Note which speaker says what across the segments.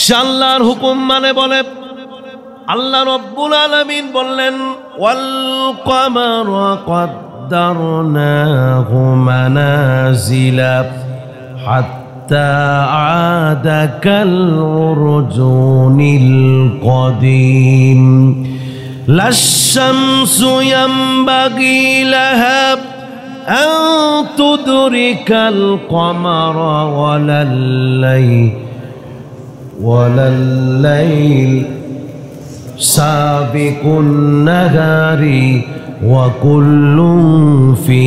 Speaker 1: সে আল্লাহর হুকুম মানে বলে। আল্লাহ রাব্বুল আলামিন বললেন ওয়াল কমারা কদ্দারনাহু মানাজিলা হাত্তা আদা কাল উরজুনিল কদিম লাশ শামসু ইয়ামবাগি লাহা আন তুদরিকাল কমারা ওয়ালাল-লাইল সাবিকুন নাহারি ওয়া কুল্লুন ফি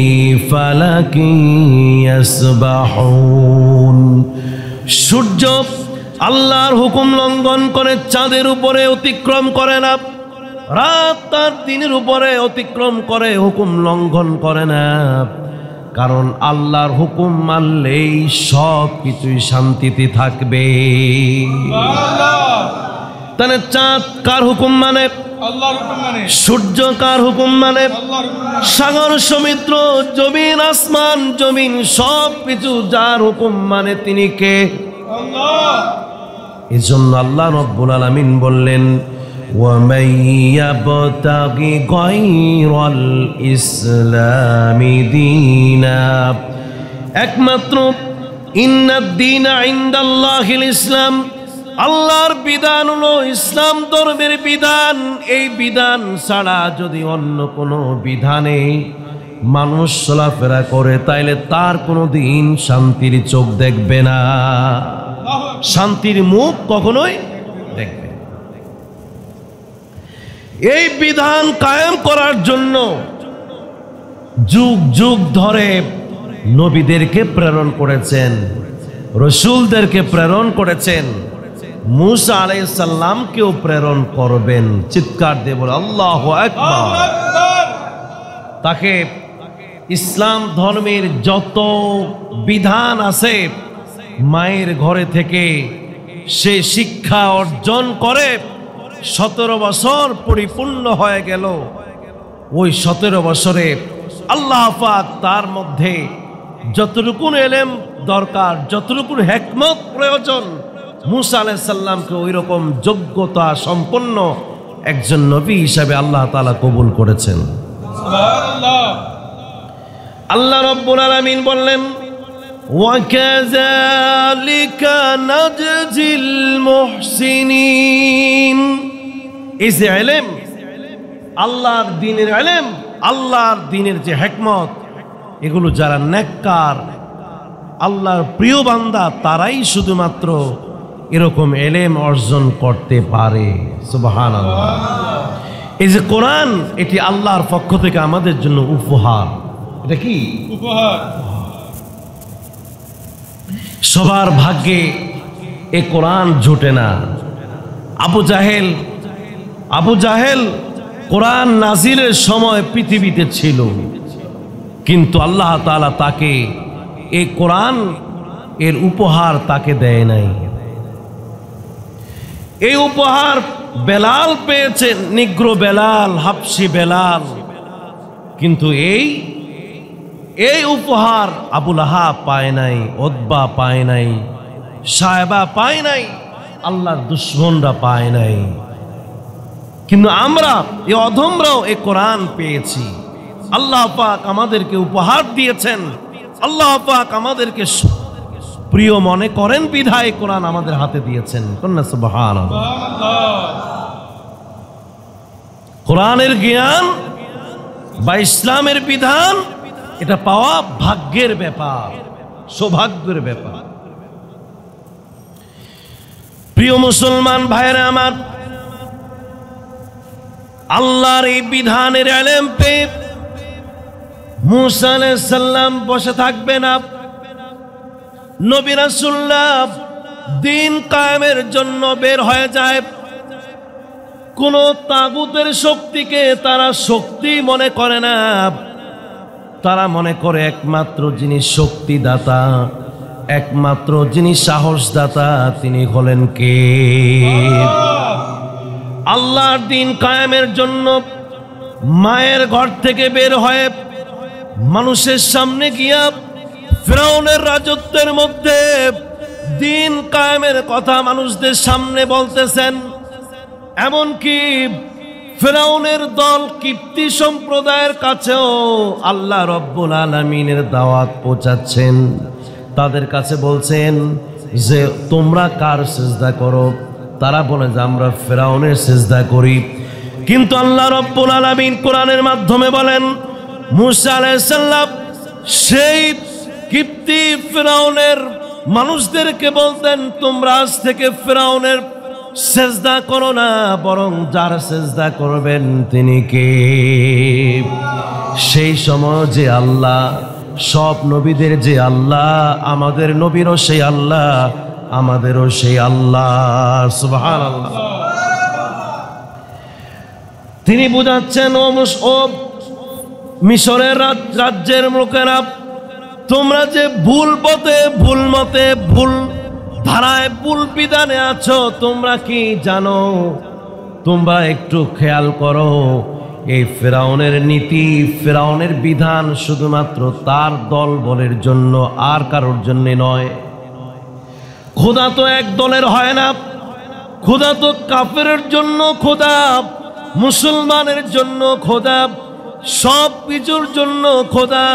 Speaker 1: ফালাকিন ইয়াসবাহুন। সূর্য আল্লাহর হুকুম লঙ্ঘন করে চাঁদের উপরে অতিক্রম করে না, রাত তার দিনের উপরে অতিক্রম করে হুকুম লঙ্ঘন করে না। কারণ আল্লাহর হুকুম মানলেই সব কিছুই শান্তিতে থাকবে। তাহলে চাঁদ কার হুকুম মানে? আল্লাহর হুকুম মানে। সূর্য কার হুকুম মানে? আল্লাহর হুকুম মানে। সাগর সমুদ্র জমিন আসমান জমিন সব কিছু যার হুকুম মানে তিনি কে? আল্লাহ। এজন্য আল্লাহ রাব্বুল আলামিন বললেন وَمَن يَبْتَغِ غَيْرَ الْإِسْلَامِ دِينًا একমাত্র ইন্নাদ-দীনা ইনদাল্লাহিল ইসলাম, আল্লাহর বিধান হলো ইসলাম ধর্মের বিধান। এই বিধান ছাড়া যদি অন্য কোনো বিধানে মানুষ চলাফেরা করে তাইলে তার কোনো দিন শান্তির চোখ দেখবে না, শান্তির মুখ কখনোই দেখবে। এই বিধান কায়েম করার জন্য যুগ যুগ ধরে নবীদেরকে প্রেরণ করেছেন, রসূলদেরকে প্রেরণ করেছেন, মুসা আলাইহিস সালামকেও প্রেরণ করবেন। চিৎকার দিয়ে বলে আল্লাহু আকবার। তাকে ইসলাম ধর্মের যত বিধান আছে মায়ের ঘরে থেকে সে শিক্ষা অর্জন করে 17 বছর পরিপূর্ণ হয়ে গেল। ওই 17 বছরে আল্লাহ পাক তার মধ্যে যতটুকু ইলম দরকার, যতটুকু হিকমত প্রয়োজন, মুসা আলাইহিস সালামকে ওই রকম যোগ্যতা সম্পন্ন একজন নবী হিসাবে আল্লাহ তাআলা কবুল করেছেন। সুবহানাল্লাহ। আল্লাহ রাব্বুল আলামিন বললেন ওয়াকাযালিকা নাজজিল মুহসিনিন। এই যে ইলম, আল্লাহর দ্বীনের ইলম, আল্লাহর দ্বীনের যে হিকমত, এগুলো যারা নেককার আল্লাহর প্রিয় বান্দা তারাই শুধুমাত্র এরকম ইলম অর্জন করতে পারে। সুবহানাল্লাহ। এই যে কোরআন, এটি আল্লাহর পক্ষ থেকে আমাদের জন্য উপহার। এটা কি উপহার? সবার ভাগ্যে এই কোরআন জোটে না। আবু জাহেল কোরআন নাজিলের সময় পৃথিবীতে ছিল, কিন্তু আল্লাহ তাআলা তাকে এই কোরআন এর উপহার তাকে দেয় নাই। এই উপহার বেলাল পেয়েছেন, নিগ্রো বেলাল, হাবশি বেলাল, কিন্তু এই উপহার আবু লাহাব পায় নাই, উতবা পায় নাই, সায়বা পায় নাই, আল্লাহর দুশমনরা পায় নাই। কিন্তু আমরা এই অধমরাও এই কোরআন পেয়েছি। আল্লাহ পাক আমাদেরকে উপহার দিয়েছেন, আল্লাহ পাক আমাদেরকে প্রিয় মনে করেন বিধায় কোরআন আমাদের হাতে দিয়েছেন। কন্যা সুবহানাল্লাহ। কোরআনের জ্ঞান বা ইসলামের বিধান এটা পাওয়া ভাগ্যের ব্যাপার, সৌভাগ্যের ব্যাপার। প্রিয় মুসলমান ভাইরা আমার, আল্লাহর এই বিধানের ইলম পেয়ে মুসা আলাইহিস সালাম বসে থাকবে না। নবী রাসূলুল্লাহ দ্বীন কায়েমের জন্য বের হয়ে যায়। কোন তাগুতের শক্তিকে তারা শক্তি মনে করে না, তারা মনে করে একমাত্র যিনি শক্তিদাতা, একমাত্র যিনি সাহসদাতা, তিনি হলেন কে? আল্লাহর দ্বীন কায়েমের জন্য মায়ের ঘর থেকে বের হয়ে মানুষের সামনে গিয়া ফিরআউনের রাজত্বের মধ্যে দিন কায়েমের কথা মানুষদের সামনে বলতেছেন। এমনকি ফিরআউনের দল কিপ্তি সম্প্রদায়ের কাছেও আল্লাহ রব্বুল আলামিনের দাওয়াত পৌঁছাচ্ছেন। তাদের কাছে বলছেন যে তোমরা কার সিজদা করো? তারা বলে যে আমরা ফিরআউনের সিজদা করি। কিন্তু আল্লাহ রব্বুল আলামিন কোরআনের মাধ্যমে বলেন, মুসা আলাইহিস সালাম সেই কিপ্তি ফিরআউনের মানুষদেরকে বলতেন তোমরা আজ থেকে ফিরআউনের সিজদা করো না, বরং যার সিজদা করবেন তিনি কে? সেই সময় যে আল্লাহ, সব নবীদের যে আল্লাহ, আমাদের নবীরও সেই আল্লাহ, আমাদেরও সেই আল্লাহ। সুবহানাল্লাহ। তিনি বুঝাচ্ছেন, ও মিশরের রাজ্যের লোকেরা, তোমরা যে ভুল পথে, ভুল মতে, ভুল ধারায়, ভুল বিধানে আছো, তোমরা কি জানো? তোমরা একটু খেয়াল করো, এই ফিরআউনের নীতি, ফিরআউনের বিধান শুধুমাত্র তার দল বলের জন্য, আর কারোর জন্য নয়। খোদা তো এক দলের হয় না, খোদা তো কাফেরের জন্য খোদা, মুসলমানের জন্য খোদা, সব কিছুর জন্য খোদা।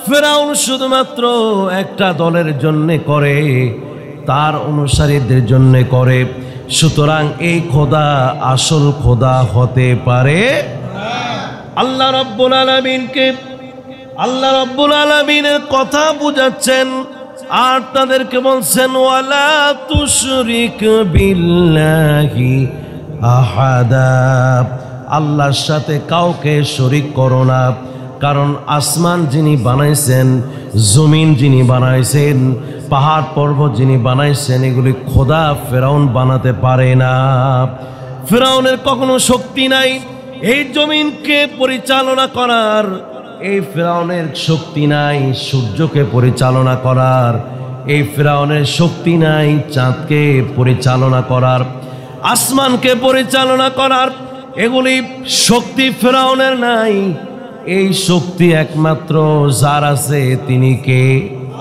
Speaker 1: ফিরআউন শুধুমাত্র একটা দলের জন্য করে, তার অনুসারীদের জন্য করে। সুতরাং এই খোদা আসল খোদা হতে পারে আল্লাহ রাব্বুল আলামিনকে। আল্লাহ রাব্বুল আলামিনের কথা বুঝাচ্ছেন আর তাদেরকে বলছেন, ওয়ালা তুশরিক বিল্লাহি আহাদা, আল্লাহর সাথে কাউকে শরীক করো না। কারণ আসমান যিনি বানাইছেন, জমিন যিনি বানাইছেন, পাহাড় পর্বত যিনি বানাইছেন, এগুলি খোদা ফিরআউন বানাতে পারে না। ফিরআউনের কখনো শক্তি নাই এই জমিনকে পরিচালনা করার, এই ফিরআউনের শক্তি নাই সূর্যকে পরিচালনা করার, এই ফিরআউনের শক্তি নাই চাঁদকে পরিচালনা করার, আসমানকে পরিচালনা করার। এগুলি শক্তি ফিরআউনের নাই। এই শক্তি একমাত্র যার আছে তিনি কে?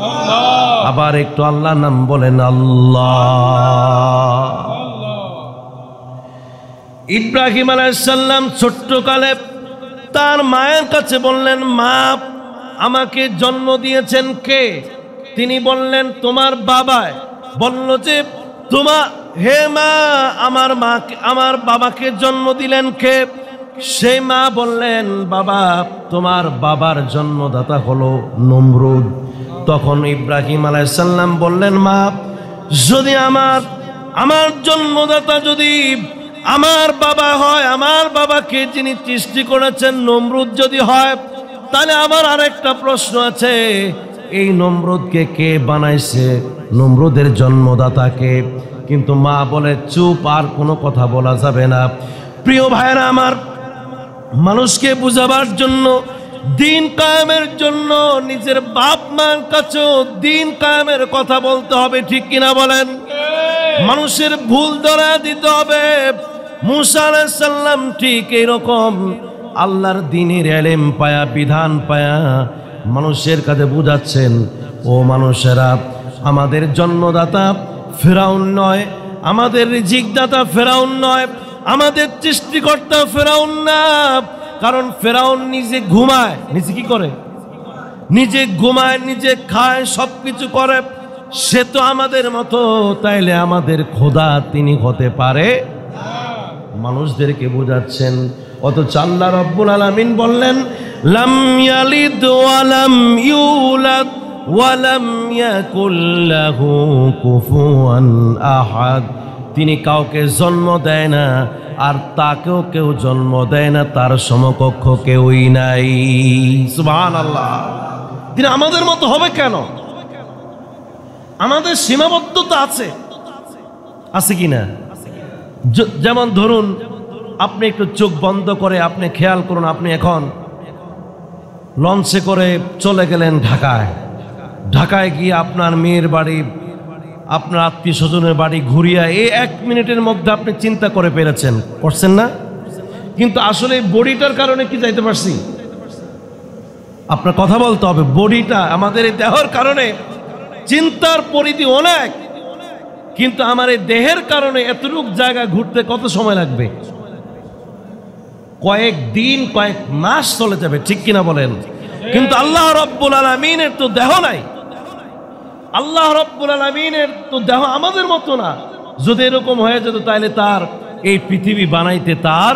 Speaker 1: আল্লাহ। আবার একটু আল্লাহ নাম বলেন, আল্লাহ। ইব্রাহিম আলাইহিস সালাম ছোট্টকালে তার মায়ের কাছে বললেন, মা, আমাকে জন্ম দিয়েছেন কে? তিনি বললেন, তোমার বাবা। বলল যে হে মা, আমার বাবাকে জন্ম দিলেন কে? সেই মা বললেন, বাবা, তোমার বাবার জন্মদাতা হলো নমরুদ। তখন ইব্রাহিম আলাইহিস সালাম বললেন, মা, যদি আমার জন্মদাতা যদি আমার বাবা হয়, আমার বাবাকে যিনি সৃষ্টি করেছেন নমরুদ যদি হয়, তাহলে আমার আরেকটা প্রশ্ন আছে, এই নমরুদকে কে বানাইছে? নমরুদের জন্মদাতাকে? কিন্তু মা বলে, চুপ, আর কোনো কথা বলা যাবে না। প্রিয় ভাইরা আমার, মানুষকে বুঝাবার জন্য, দিন কায়েমের জন্য নিজের বাপ মার কাছেও দিন কায়েমের কথা বলতে হবে, ঠিক কিনা বলেন? মানুষের ভুল ধরা দিতে হবে। মুসা আলাইহিস সালাম ঠিক এইরকম আল্লাহর দ্বীনের ইলম পায়া, বিধান পায়া মানুষের কাছে বুঝাচ্ছেন, ও মানুষেরা, আমাদের জন্মদাতা ফিরআউন নয়, আমাদের রিজিকদাতা ফিরআউন নয়, আমাদের সৃষ্টিকর্তা ফিরআউন না। কারণ ফিরআউন নিজে ঘুমায়, নিজে কি করে? নিজে ঘুমায়, নিজে খায়, সব কিছু করে। সে তো আমাদের মতো, তাইলে আমাদের খোদা তিনি হতে পারে? মানুষদেরকে বোঝাচ্ছেন। অথচ আল্লাহ রাব্বুল আলামিন বললেন, লাম ইয়ালিদ ওয়া লাম ইউলাদ ওয়া লাম ইয়াকুল লাহু কুফুয়ান আহাদ। তিনি কাউকে জন্ম দেয় না, আর তাকেও কেউ জন্ম দেয় না, তার সমকক্ষ কেউই নাই। সুবহানাল্লাহ। তিনি আমাদের মতো হবে কেন? আমাদের সীমাবদ্ধতা আছে, আছে কিনা? যেমন ধরুন, আপনি একটু চোখ বন্ধ করে আপনি খেয়াল করুন, আপনি এখন লঞ্চে করে চলে গেলেন ঢাকায়। ঢাকায় গিয়ে আপনার মেয়ের বাড়ি, আপনার আত্মীয় স্বজনের বাড়ি ঘুরিয়া এই 1 মিনিটের মধ্যে আপনি চিন্তা করে পেরেছেন, করছেন না? কিন্তু আসলে বডিটার কারণে কি যাইতে পারছি? আপনার কথা বলতে হবে। বডিটা, আমাদের এই দেহর কারণে চিন্তার পরিধি অনেক। কিন্তু আমার এই দেহের কারণে এতটুক জায়গা ঘুরতে কত সময় লাগবে? কয়েকদিন, কয়েক মাস চলে যাবে, ঠিক কিনা বলেন? কিন্তু আল্লাহ রাব্বুল আলামিনের তো দেহ নাই। আল্লাহ রাব্বুল আলামিনের তো দেহ আমাদের মতো না। যদি এরকম হয়ে যেত তাহলে তার এই পৃথিবী বানাইতে তার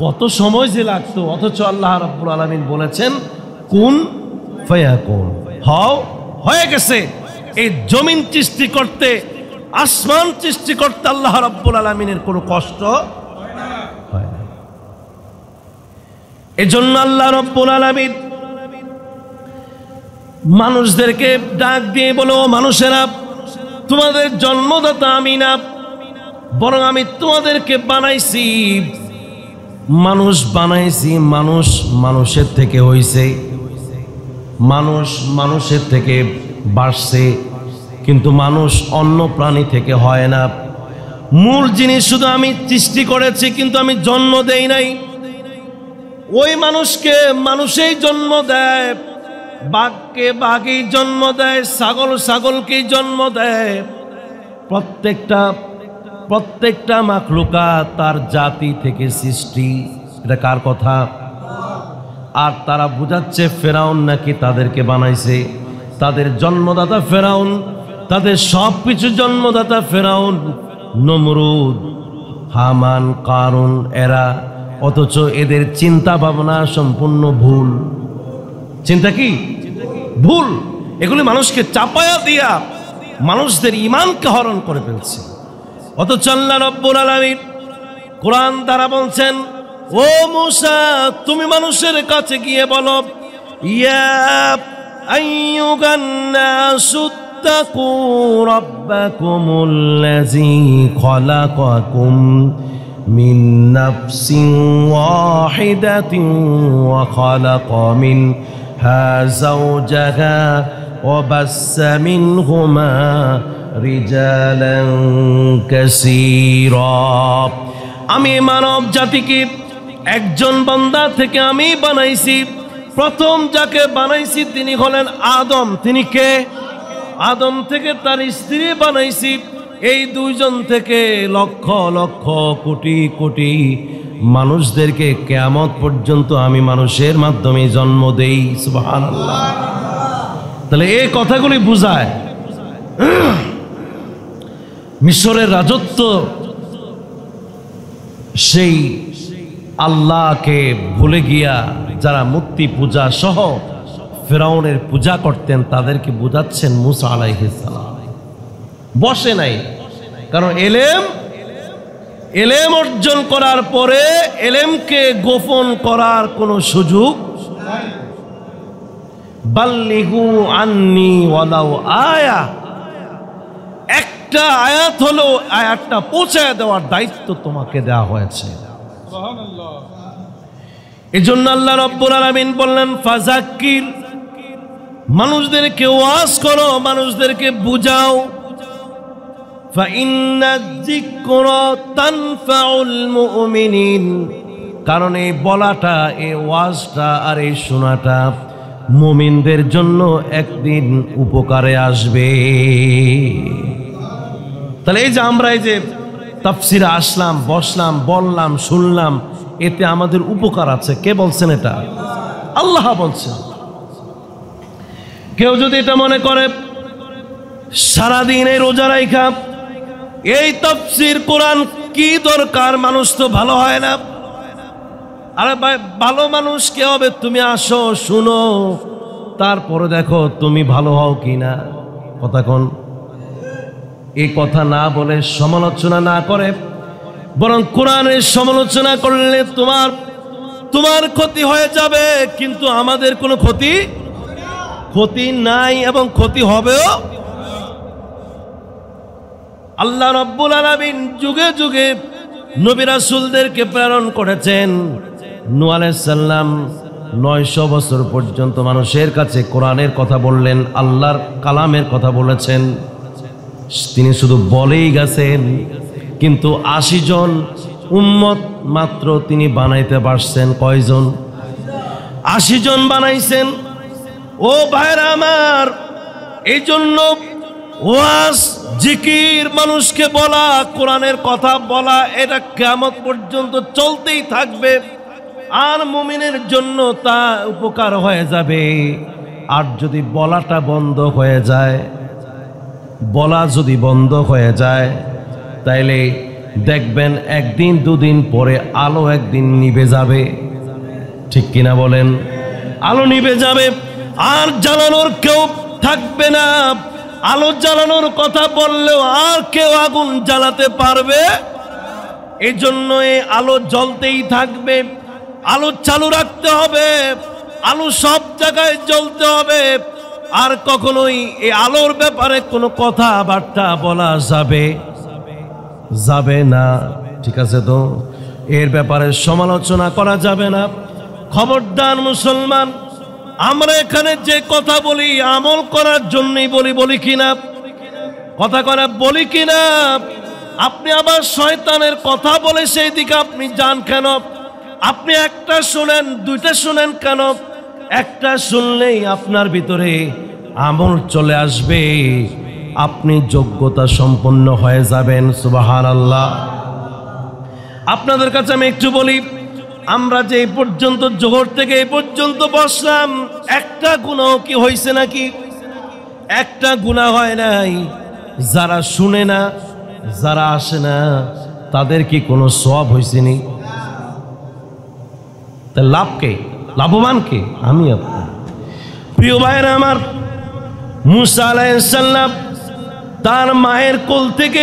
Speaker 1: কত সময় যে লাগতো। অথচ আল্লাহ রাব্বুল আলামিন বলেছেন কুন ফায়াকুন, হও, হয়ে গেছে। এই জমিন সৃষ্টি করতে, আসমান সৃষ্টি করতে আল্লাহ রাব্বুল আলামিনের কোনো কষ্ট হয় না। এজন্য আল্লাহ রাব্বুল আলামিন মানুষদেরকে ডাক দিয়ে বলো, মানুষেরা, তোমাদের জন্মদাতা আমি না, বরং আমি তোমাদেরকে বানাইছি। মানুষ বানাইছি, মানুষ মানুষের থেকে হইছে, মানুষ মানুষের থেকে বাড়ছে, কিন্তু মানুষ অন্য প্রাণী থেকে হয় না। মূল জিনিস শুধু আমি সৃষ্টি করেছি, কিন্তু আমি জন্ম দেই নাই। ওই মানুষকে মানুষেই জন্ম দেয়, বাঘকে বাঘই জন্ম দেয়, ছাগল ছাগলকেই জন্ম দেয়। প্রত্যেকটা মাখলুকাত তার জাতি থেকে সৃষ্টি। এটা কার কথা? আর তারা বুঝাচ্ছে ফেরাউন নাকি তাদেরকে বানাইছে। তাদের জন্মদাতা ফেরাউন, তাদের সব কিছু জন্মদাতা ফেরাউন, নমরুদ, হামান, কারুন, এরা। অথচ এদের চিন্তা ভাবনা সম্পূর্ণ ভুল। চিন্তা কি? ভুল। এগুলি মানুষকে চাপায়া দিয়া মানুষদের ঈমানকে হরণ করে ফেলছে। অথচ আল্লাহ রাব্বুল আলামিন কোরআন দ্বারা বলছেন, ও মূসা, তুমি মানুষের কাছে গিয়ে বলো, ইয়া আইয়ুহান নাসু তাকু রাব্বাকুমুল্লাযী খলাকাকুম মিন নাফসিন ওয়াহিদাতিন ওয়া খালাকা মিনহা যাওজাহা ওয়া বাসসা মিনহুমা রিজালান কাসীরা। আমি মানব জাতিকে একজন বান্দা থেকে আমি বানাইছি। প্রথম যাকে বানাইছি তিনি হলেন আদম। তিনি কে? আদম থেকে তার স্ত্রী বানাইছি। এই দুইজন থেকে লক্ষ লক্ষ কোটি কোটি মানুষদেরকে কিয়ামত পর্যন্ত আমি মানুষের মাধ্যমে জন্ম দেই। সুবহানাল্লাহ। তাহলে এই কথাগুলি বুঝায় মিশরের রাজত্ব সেই আল্লাহকে ভুলে গিয়া যারা মূর্তি পূজা সহ ফেরাউনের পূজা করতেন তাদেরকে বুঝাচ্ছেন মুসা আলাইহিস সালাম। বসে নাই, কারণ এলেম অর্জন করার পরে এলেমকে গোপন করার কোনো সুযোগ। বাল্লিগু আন্নি ওয়ালাউ আয়া, একটা আয়াত হলো আয়াতটা পৌঁছায় দেওয়ার দায়িত্ব তোমাকে দেওয়া হয়েছে। সুবহানাল্লাহ। এজন্য আল্লাহ রাব্বুল আলামিন বললেন ফাযাক্কির, মানুষদেরকে ওয়াজ করো, মানুষদেরকে বুঝাও। ফাইন্নায যিকরা তানফাউল মুমিনিন, কারণ এই বলাটা, এই ওয়াজটা আর এই শোনাটা মুমিনদের জন্য একদিন উপকারে আসবে। তাহলে এই যে আমরা এই যে তাফসিরে আসলাম, বসলাম, বললাম, শুনলাম, এতে আমাদের উপকার আছে। কে বলছেন এটা? আল্লাহ বলছেন। কেউ যদি এটা মনে করে সারাদিন এই রোজা রাখা, এই তাফসির কোরআন কি দরকার, মানুষ তো ভালো হয় না। আরে ভাই, ভালো মানুষ কে হবে? তুমি আসো, শুনো, তারপরে দেখো তুমি ভালো হও কিনা। কথা কোন? এই কথা না বলে, সমালোচনা না করে, বরং কোরআনের সমালোচনা করলে তোমার ক্ষতি হয়ে যাবে, কিন্তু আমাদের কোনো ক্ষতি নাই এবং ক্ষতি হবেও। আল্লাহ রাব্বুল আলামিন যুগে যুগে নবী রাসূলদেরকে প্রেরণ করেছেন। নূহ আলাইহিস সালাম 900 বছর পর্যন্ত মানুষের কাছে কোরআনের কথা বললেন, আল্লাহর কালামের কথা বলেছেন। তিনি শুধু বলেই গেছেন, কিন্তু 80 জন উম্মত মাত্র তিনি বানাইতে পারছেন। কয়জন? 80 জন বানাইছেন। ও ভাইরা আমার, এই জন্য ওয়াজ জিকির মানুষকে বলা, কোরআনের কথা বলা, এটা কিয়ামত পর্যন্ত চলতেই থাকবে। আর মুমিনের জন্য তা উপকার হয়ে যাবে। আর যদি বলাটা বন্ধ হয়ে যায়, বলা যদি বন্ধ হয়ে যায়, তাইলে দেখবেন একদিন দুদিন পরে আলো একদিন নিভে যাবে। ঠিক কিনা বলেন? আলো নিভে যাবে, আর জ্বালানোর কেউ থাকবে না। আলো জ্বালানোর কথা বললেও আর কেউ আগুন জ্বালাতে পারবে? এই জন্য এই আলো জ্বলতেই থাকবে। আলো চালু রাখতে হবে, আলো সব জায়গায় জ্বলতে হবে। আর কখনোই এই আলোর ব্যাপারে কোনো কথাবার্তা বলা যাবে না। ঠিক আছে তো? এর ব্যাপারে সমালোচনা করা যাবে না। খবরদার মুসলমান, আমরা এখানে যে কথা বলি আমল করার জন্যই বলি কিনা? কথা করা বলি কিনা? আপনি আবার শয়তানের কথা বলে সেই দিকে আপনি যান কেন? আপনি একটা শুনেন, দুইটা শুনেন কেন? একটা শুনলেই আপনার ভিতরে আমল চলে আসবে, আপনি যোগ্যতা সম্পন্ন হয়ে যাবেন। সুবহানাল্লাহ। আপনাদের কাছে আমি একটু বলি, আমরা যে এই পর্যন্ত জোহর থেকে এই পর্যন্ত বসলাম, একটা গুনাহ কি হয়েছে নাকি? একটা গুনাহ হয় নাই। যারা শুনে না, যারা আসে না, তাদের কি কোনো সওয়াব হয়েছে নি? তা লাভ কে? লাভবান কে? আমি আপনি। প্রিয় ভাইরা আমার, মুসা আলাইহিস সালাম তার মায়ের কোল থেকে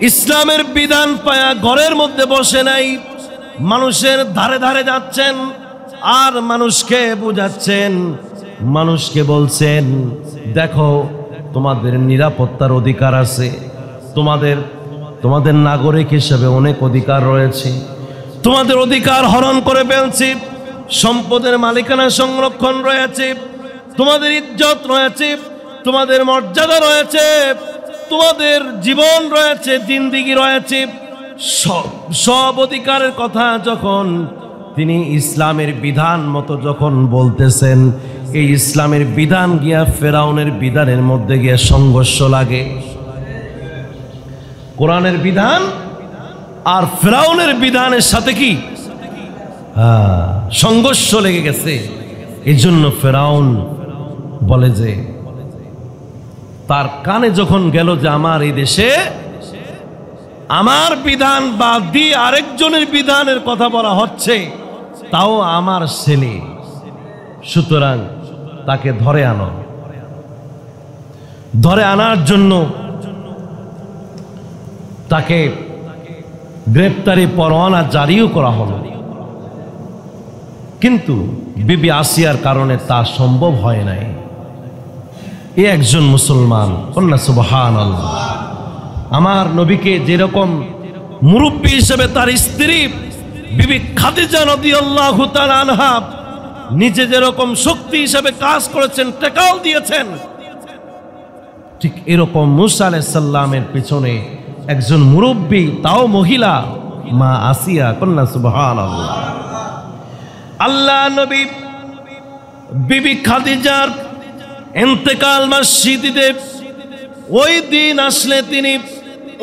Speaker 1: ইসলামের বিধান পায়া ঘরের মধ্যে বসে নাই, মানুষের ধারে ধারে যাচ্ছেন আর মানুষকে বুঝাচ্ছেন, মানুষকে বলছেন, দেখো তোমাদের নিরাপত্তার অধিকার আছে, তোমাদের নাগরিক হিসেবে অনেক অধিকার রয়েছে, তোমাদের অধিকার হরণ করে ফেলছি, সম্পদের মালিকানা সংরক্ষণ রয়েছে, তোমাদের ইজ্জত রয়েছে, তোমাদের মর্যাদা রয়েছে, তোমাদের জীবন রয়েছে, জিন্দেগি রয়েছে, সব অধিকারের কথা যখন তিনি ইসলামের বিধান মতো যখন বলতেছেন, এই ইসলামের বিধান গিয়া ফেরাউনের বিধানের মধ্যে গিয়া সংঘর্ষ লাগে। কোরআনের বিধান আর ফেরাউনের বিধানের সাথে কি সংঘর্ষ লেগে গেছে। এই জন্য ফেরাউন বলে যে, তার কানে যখন গেল যে আমার এই দেশে আমার বিধান বাদ দিয়ে আরেকজনের বিধানের কথা বলা হচ্ছে, তাও আমার ছেলে, সুতরাং তাকে ধরে আনো। ধরে আনার জন্য তাকে গ্রেপ্তারি পরোয়ানা জারিও করা হলো, কিন্তু বিবি আসিয়ার কারণে তা সম্ভব হয় নাই। এ একজন মুসলমান, কন্যা সুবহানাল্লাহ। আমার নবীকে যেরকম মুরব্বী হিসেবে তার স্ত্রী বিবি খাদিজা রাদিয়াল্লাহু তাআলা আনহা নিজে যেরকম শক্তি হিসেবে কাজ করেছেন, টেকাও দিয়েছেন, ঠিক এরকম মুসা আলাইহিস সালামের পিছনে একজন মুরব্বী, তাও মহিলা, মা আসিয়া, কন্যা সুবহানাল্লাহ। আল্লাহ নবী বিবি খাদিজার ইন্তেকাল মসজিদে ওই দিন আসলে তিনি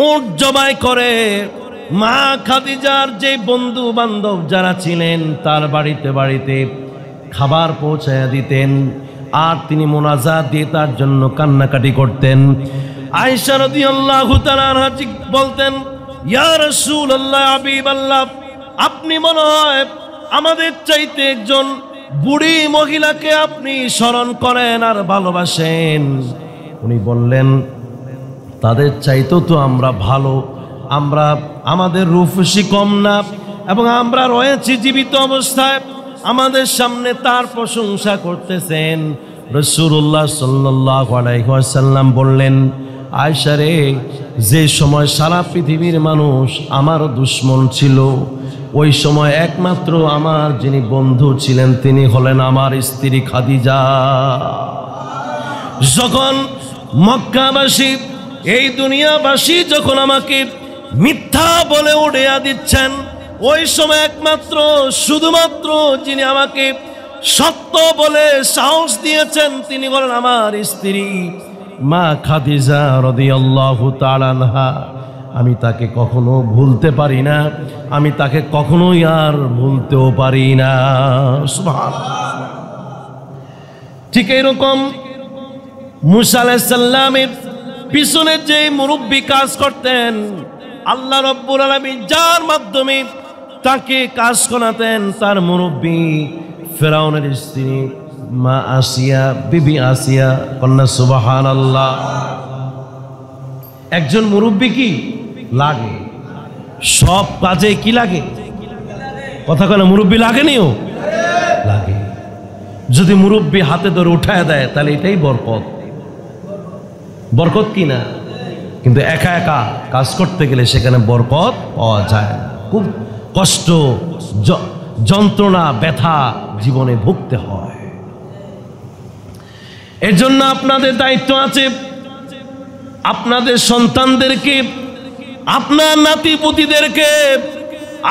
Speaker 1: উট জবাই করে মা খাদিজার যে বন্ধু বান্ধব যারা ছিলেন তার বাড়িতে বাড়িতে খাবার পৌঁছায়া দিতেন, আর তিনি মোনাজাত দিয়ে তার জন্য কান্নাকাটি করতেন। আয়েশা রাদিয়াল্লাহু তাআলা আনহা বলতেন, ইয়া রাসূলুল্লাহ, হাবিবাল্লাহ, আপনি মনে হয় আমাদের চাইতে একজন বুড়ি মহিলাকে আপনি স্মরণ করেন আর ভালোবাসেন। উনি বললেন, তাদের চাইতেও তো আমরা ভালো, আমাদের রূপসী কম না, এবং আমরা রয়েছি জীবিত অবস্থায়, আমাদের সামনে তার প্রশংসা করতেছেন। রাসূলুল্লাহ সাল্লাল্লাহু আলাইহি ওয়াসাল্লাম বললেন, আয়েশা রে, যে সময় সারা পৃথিবীর মানুষ আমার দুশমন ছিল, ওই সময় একমাত্র আমার যিনি বন্ধু ছিলেন তিনি হলেন আমার স্ত্রী খাদিজা। যখন মক্কাবাসী, এই দুনিয়াবাসী যখন আমাকে মিথ্যা বলে উড়িয়ে দিচ্ছেন, ওই সময় একমাত্র শুধুমাত্র যিনি আমাকে সত্য বলে সাহস দিয়েছেন তিনি হলেন আমার স্ত্রী। মা খাদিজা রাদিয়াল্লাহু তাআলা আনহা, আমি তাকে কখনো ভুলতে পারি না, আমি তাকে কখনোই আর ভুলতেও পারি না। সুবহানাল্লাহ। ঠিক এরকম মুসা আলাইহিস সালামের পিছনে যে মুরব্বী কাজ করতেন, আল্লাহ রাব্বুল আলামিন যার মাধ্যমে তাকে কাজ করাতেন, তার মুরব্বী ফেরাউনের স্ত্রী মা আসিয়া, বিবি আসিয়া। কন্যা সুবহানাল্লাহ। একজন মুরব্বী কি লাগে? সব কাজে কি লাগে? কথা কেন? মুরব্বী লাগেনিও লাগে। যদি মুরব্বী হাতে ধরে উঠায় দেয় তাহলে এটাই বরকত। বরকত কি না? কিন্তু একা একা কাজ করতে গেলে সেখানে বরকত পাওয়া যায় না। খুব কষ্ট, যন্ত্রণা, ব্যথা জীবনে ভুগতে হয়। এর জন্য আপনাদের দায়িত্ব আছে, আপনাদের সন্তানদেরকে, আপনার নাতিপুতিদেরকে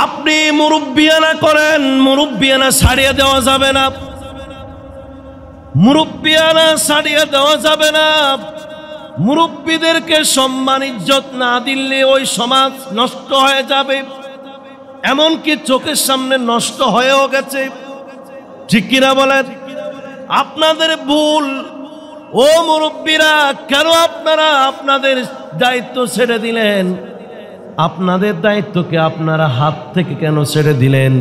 Speaker 1: আপনি মুরব্বিয়ানা করেন। মুরব্বিয়ানা ছাড়িয়ে দেওয়া যাবে না, মুরব্বিয়ানা ছাড়িয়ে দেওয়া যাবে না। মুরব্বীদেরকে সম্মান ইজ্জত না দিলে ওই সমাজ নষ্ট হয়ে যাবে, এমনকি চোখের সামনে নষ্ট হয়েও গেছে। ঠিক কিনা বলেন? আপনাদের ভুল। ও মুরব্বীরা, কেন আপনারা আপনাদের দায়িত্ব ছেড়ে দিলেন? আপনাদের দায়িত্বকে আপনারা হাত থেকে কেন ছেড়ে দিলেন?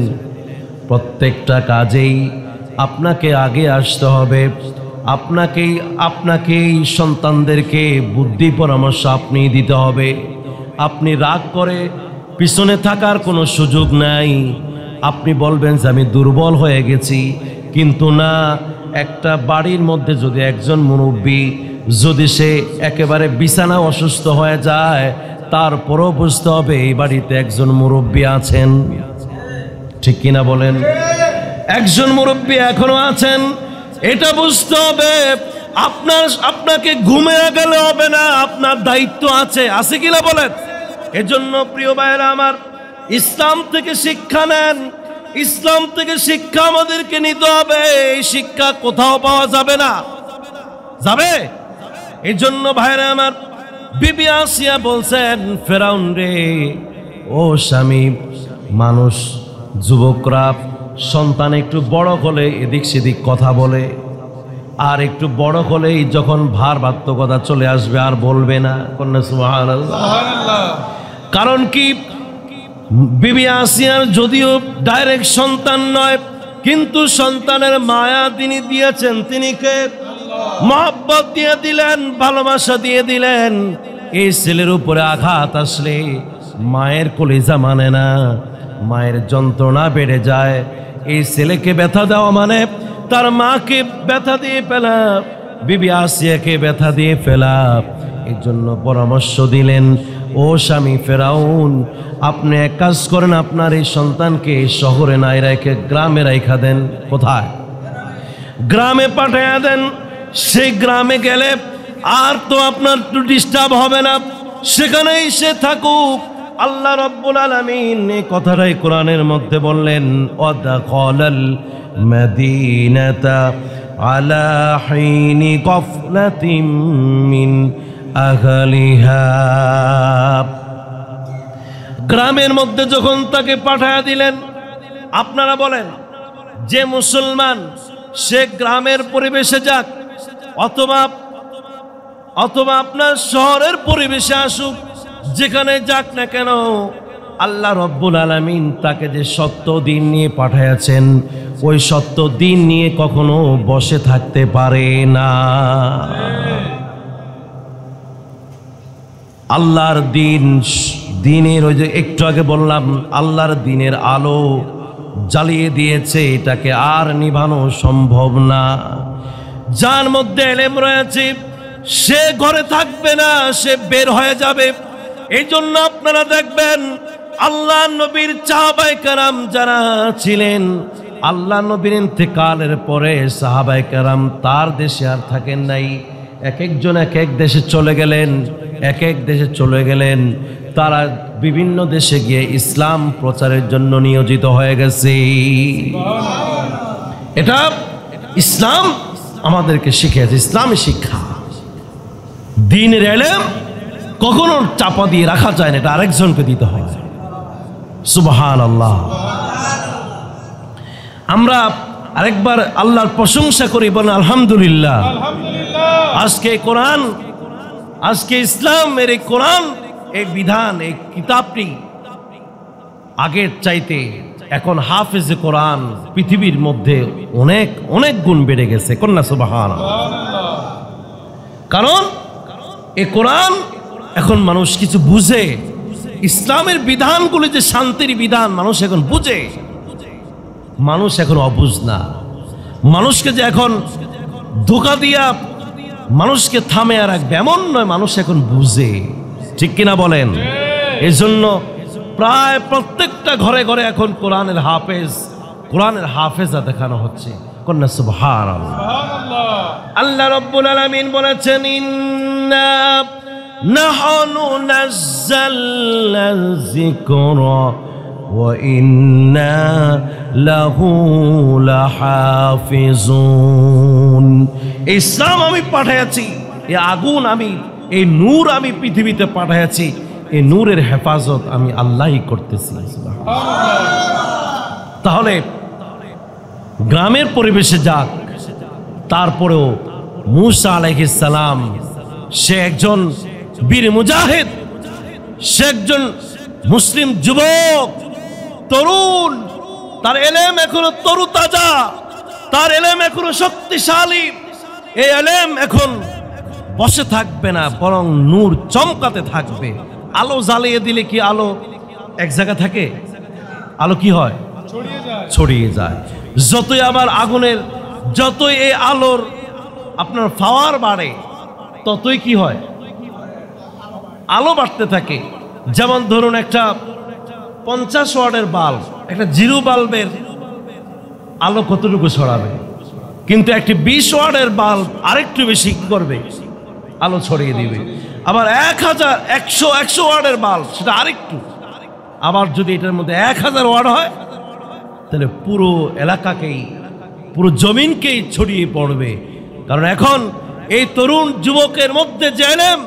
Speaker 1: প্রত্যেকটা কাজেই আপনাকে আগে আসতে হবে। আপনাকেই সন্তানদেরকে বুদ্ধি পরামর্শ আপনি দিতে হবে। আপনি রাগ করে পিছনে থাকার কোনো সুযোগ নাই। আপনি বলবেন যে আমি দুর্বল হয়ে গেছি, কিন্তু না। একটা বাড়ির মধ্যে যদি একজন মুরব্বী যদি সে একেবারে বিছানা অসুস্থ হয়ে যায়, তারপরও বুঝতে হবে এই বাড়িতে একজন মুরব্বী আছেন। ঠিক কিনা বলেন? একজন মুরব্বী এখনো আছেন, এটা বুঝতে হবে। আপনাকে ঘুমিয়ে গেলে হবে না, আপনার দায়িত্ব আছে কিনা বলেন? এজন্য প্রিয় ভাইরা আমার, ইসলাম থেকে শিক্ষা নেন। ইসলাম থেকে শিক্ষা আমাদেরকে নিতে হবে। এই শিক্ষা কোথাও পাওয়া যাবে না। যাবে? এই জন্য ভাইরা আমার, বিবি আসিয়া বলছেন, ফেরাউন রে, ও স্বামী, মানুষ, যুবকরা, সন্তান একটু বড় হলে এদিক সেদিক কথা বলে, আর একটু বড় হলেই যখন ভারবাত্মকতা চলে আসবে আর বলবে না। কন্যা সুবহানাল্লাহ। কারণ কি? বিবি আসিয়ার যদিও ডাইরেক্ট সন্তান নয়, কিন্তু সন্তানের মায়া তিনি দিয়েছেন। তিনি কে? মহব্বত দিয়ে দিলেন, ভালোবাসা দিয়ে দিলেন। এই ছেলের উপরে আঘাত আসলে মায়ের কলিজা মানে না, মায়ের যন্ত্রণা বেড়ে যায়। এই ছেলেকে ব্যথা দেওয়া মানে তার মাকে ব্যথা দিয়ে ফেলা, বিবি আসিয়াকে ব্যথা দিয়ে ফেলা। এর জন্য পরামর্শ দিলেন, ও স্বামী ফেরাউন, আপনি এক কাজ করেন, আপনার এই সন্তানকে শহরে নাই রেখে গ্রামে রাইখা দেন। কোথায়? গ্রামে পাঠাইয়া দেন। সেই গ্রামে গেলে আর তো আপনার ডিস্টার্ব হবে না, সেখানেই সে থাকুক। আল্লাহ রাব্বুল আলামিন এই কথাটাই কোরআনের মধ্যে বললেন, ওয়াদাখালাল মাদিনাতা আলা হিনি গফলাতিন মিন আহলিহা। গ্রামের মধ্যে যখন তাকে পাঠায়া দিলেন, আপনারা বলেন যে মুসলমান সে গ্রামের পরিবেশে যাক অথবা আপনার শহরের পরিবেশে আসুক, যেখানে যাক না কেন, আল্লাহ রব্বুল আলামিন তাকে যে সত্য দিন নিয়ে পাঠাইয়াছেন, ওই সত্য দিন নিয়ে কখনো বসে থাকতে পারে না। আল্লাহর দিনের ওই যে একটু আগে বললাম, আল্লাহর দিনের আলো জ্বালিয়ে দিয়েছে, এটাকে আর নিভানো সম্ভব না। যার মধ্যে এলেম রয়েছে সে ঘরে থাকবে না, সে বের হয়ে যাবে। এই জন্য আপনারা দেখবেন আল্লাহ নবীর সাহাবায়ে কেরাম যারা ছিলেন, আল্লাহ নবীর ইন্তেকালের পরে সাহাবায়ে কেরাম তার দেশে আর থাকেন নাই। এক একজন এক এক দেশে চলে গেলেন, এক এক দেশে চলে গেলেন। তারা বিভিন্ন দেশে গিয়ে ইসলাম প্রচারের জন্য নিয়োজিত হয়ে গেছে। এটা ইসলাম আমাদেরকে শিখিয়েছে, ইসলামী শিক্ষা। দ্বীনের ইলম কখনো চাপা দিয়ে রাখা যায় না, এটা আরেকজনকে দিতে হয়। সুবহানাল্লাহ। আমরা আরেকবার আল্লাহর প্রশংসা করি, বলেন আলহামদুলিল্লাহ। আজকে কোরআন, আজকে ইসলামের এই কোরআন, এই বিধান, এই কিতাবটি আগের চাইতে এখন হাফেজে কোরআন পৃথিবীর মধ্যে অনেক অনেক গুণ বেড়ে গেছে। কন্যা সুবহানাল্লাহ। কারণ এই কোরআন এখন মানুষ কিছু বুঝে, ইসলামের বিধানগুলি যে শান্তির বিধান মানুষ এখন বুঝে। মানুষ এখন অবুঝ না, মানুষকে যে এখন ধোঁকা দিয়া মানুষকে থামে আর রাখবে এমন নয়, মানুষ এখন বুঝে। ঠিক কিনা বলেন? এই জন্য প্রায় প্রত্যেকটা ঘরে ঘরে এখন কোরআনের হাফেজ, কোরআনের হাফেজা দেখানো হচ্ছে। কন্যা সুবহানাল্লাহ। আল্লাহ রাব্বুল আলামিন বলেছেন, ইন্না নাহনু নাযালনা যিকরা ওয়া ইন্না লাহু লাহাফিজুন। ইসলাম আমি পাঠাইছি, এই আগুন আমি, এই নূর আমি পৃথিবীতে পাঠাইছি, এই নূরের হেফাজত আমি আল্লাহই করতেছি। তাহলে গ্রামের পরিবেশে যাক, তারপরেও মূসা আলাইহিস সালাম সে একজন বীর মুজাহিদ, সে একজন মুসলিম যুবক, তরুণ, তার ইলম এখনো তরুতাজা, তার ইলম এখনো শক্তিশালী। এই ইলম এখন বসে থাকবে না, বরং নূর চমকাতে থাকবে। আলো জ্বালিয়ে দিলে কি আলো এক জায়গা থাকে? আলো কি হয়? ছড়িয়ে যায়। যতই আবার আগুনের, যতই এই আলোর আপনার পাওয়ার বাড়ে, ততই কি হয়? আলো বাড়তে থাকে। যেমন ধরুন একটা 50 ওয়াটের বাল্ব, একটা 0 বাল্বের আলো কতটুকু ছড়াবে, কিন্তু একটি 20 ওয়াটের বাল্ব আরেকটু বেশি কি করবে? আলো ছড়িয়ে দিবে। আবার 100 ওয়াটের বাল্ব, সেটা আরেকটু। আবার যদি এটার মধ্যে 1000 ওয়াট হয়, তাহলে পুরো এলাকাকেই, পুরো জমিনকেই ছড়িয়ে পড়বে। কারণ এখন এই তরুণ যুবকের মধ্যে যে ইলম,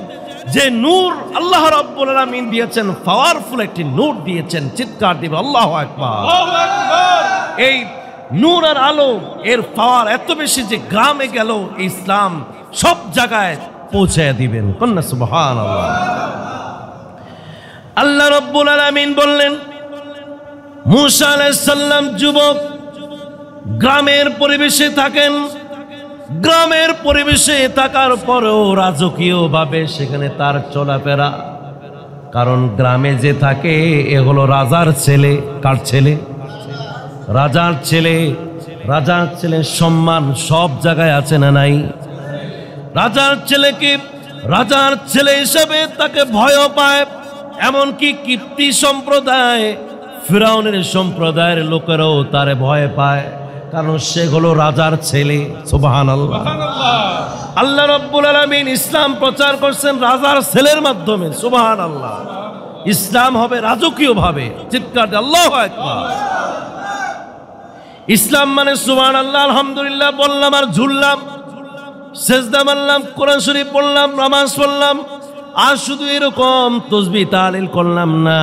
Speaker 1: যে নূর আল্লাহ রাব্বুল আলামিন দিয়েছেন, পাওয়ারফুল একটি নূর দিয়েছেন। চিৎকার দিবে আল্লাহু আকবার। এই নূর আর আলো, এর পাওয়ার এত বেশি যে গ্রামে গেল ইসলাম সব জায়গায় পৌঁছে দিবেন। কন্যা সুবহানাল্লাহ। আল্লাহ রাব্বুল আলামিন বললেন, মূসা আলাইহিস সালাম যুবক, গ্রামের পরিবেশে থাকেন। গ্রামের পরিবেশে থাকার পরেও রাজকীয় ভাবে সেখানে তার চলাফেরা। কারণ গ্রামে যে থাকে এ হলো রাজার ছেলে। কার ছেলে? রাজার ছেলে। রাজার ছেলে সম্মান সব জায়গায় আছে না নাই? রাজার ছেলেকে রাজার ছেলে হিসেবে তাকে ভয় পায়। এমনকি কিপ্তি সম্প্রদায়, ফিরাউনের সম্প্রদায়ের লোকেরাও তারে ভয় পায়, কারণ সে হলো রাজার ছেলে। সুবহানাল্লাহ। আল্লাহ রাব্বুল আলামিন ইসলাম প্রচার করছেন রাজার ছেলের মাধ্যমে। সুবহানাল্লাহ। ইসলাম হবে রাজকীয় ভাবে। চিৎকার আল্লাহু আকবার। ইসলাম মানে সুবহানাল্লাহ, আলহামদুলিল্লাহ বললাম আর ঝুললাম, সেজদা মারলাম, কোরআন শরীফ পড়লাম, নামাজ পড়লাম, আর শুধু এরকম তাসবিহ তাহলিল করলাম না,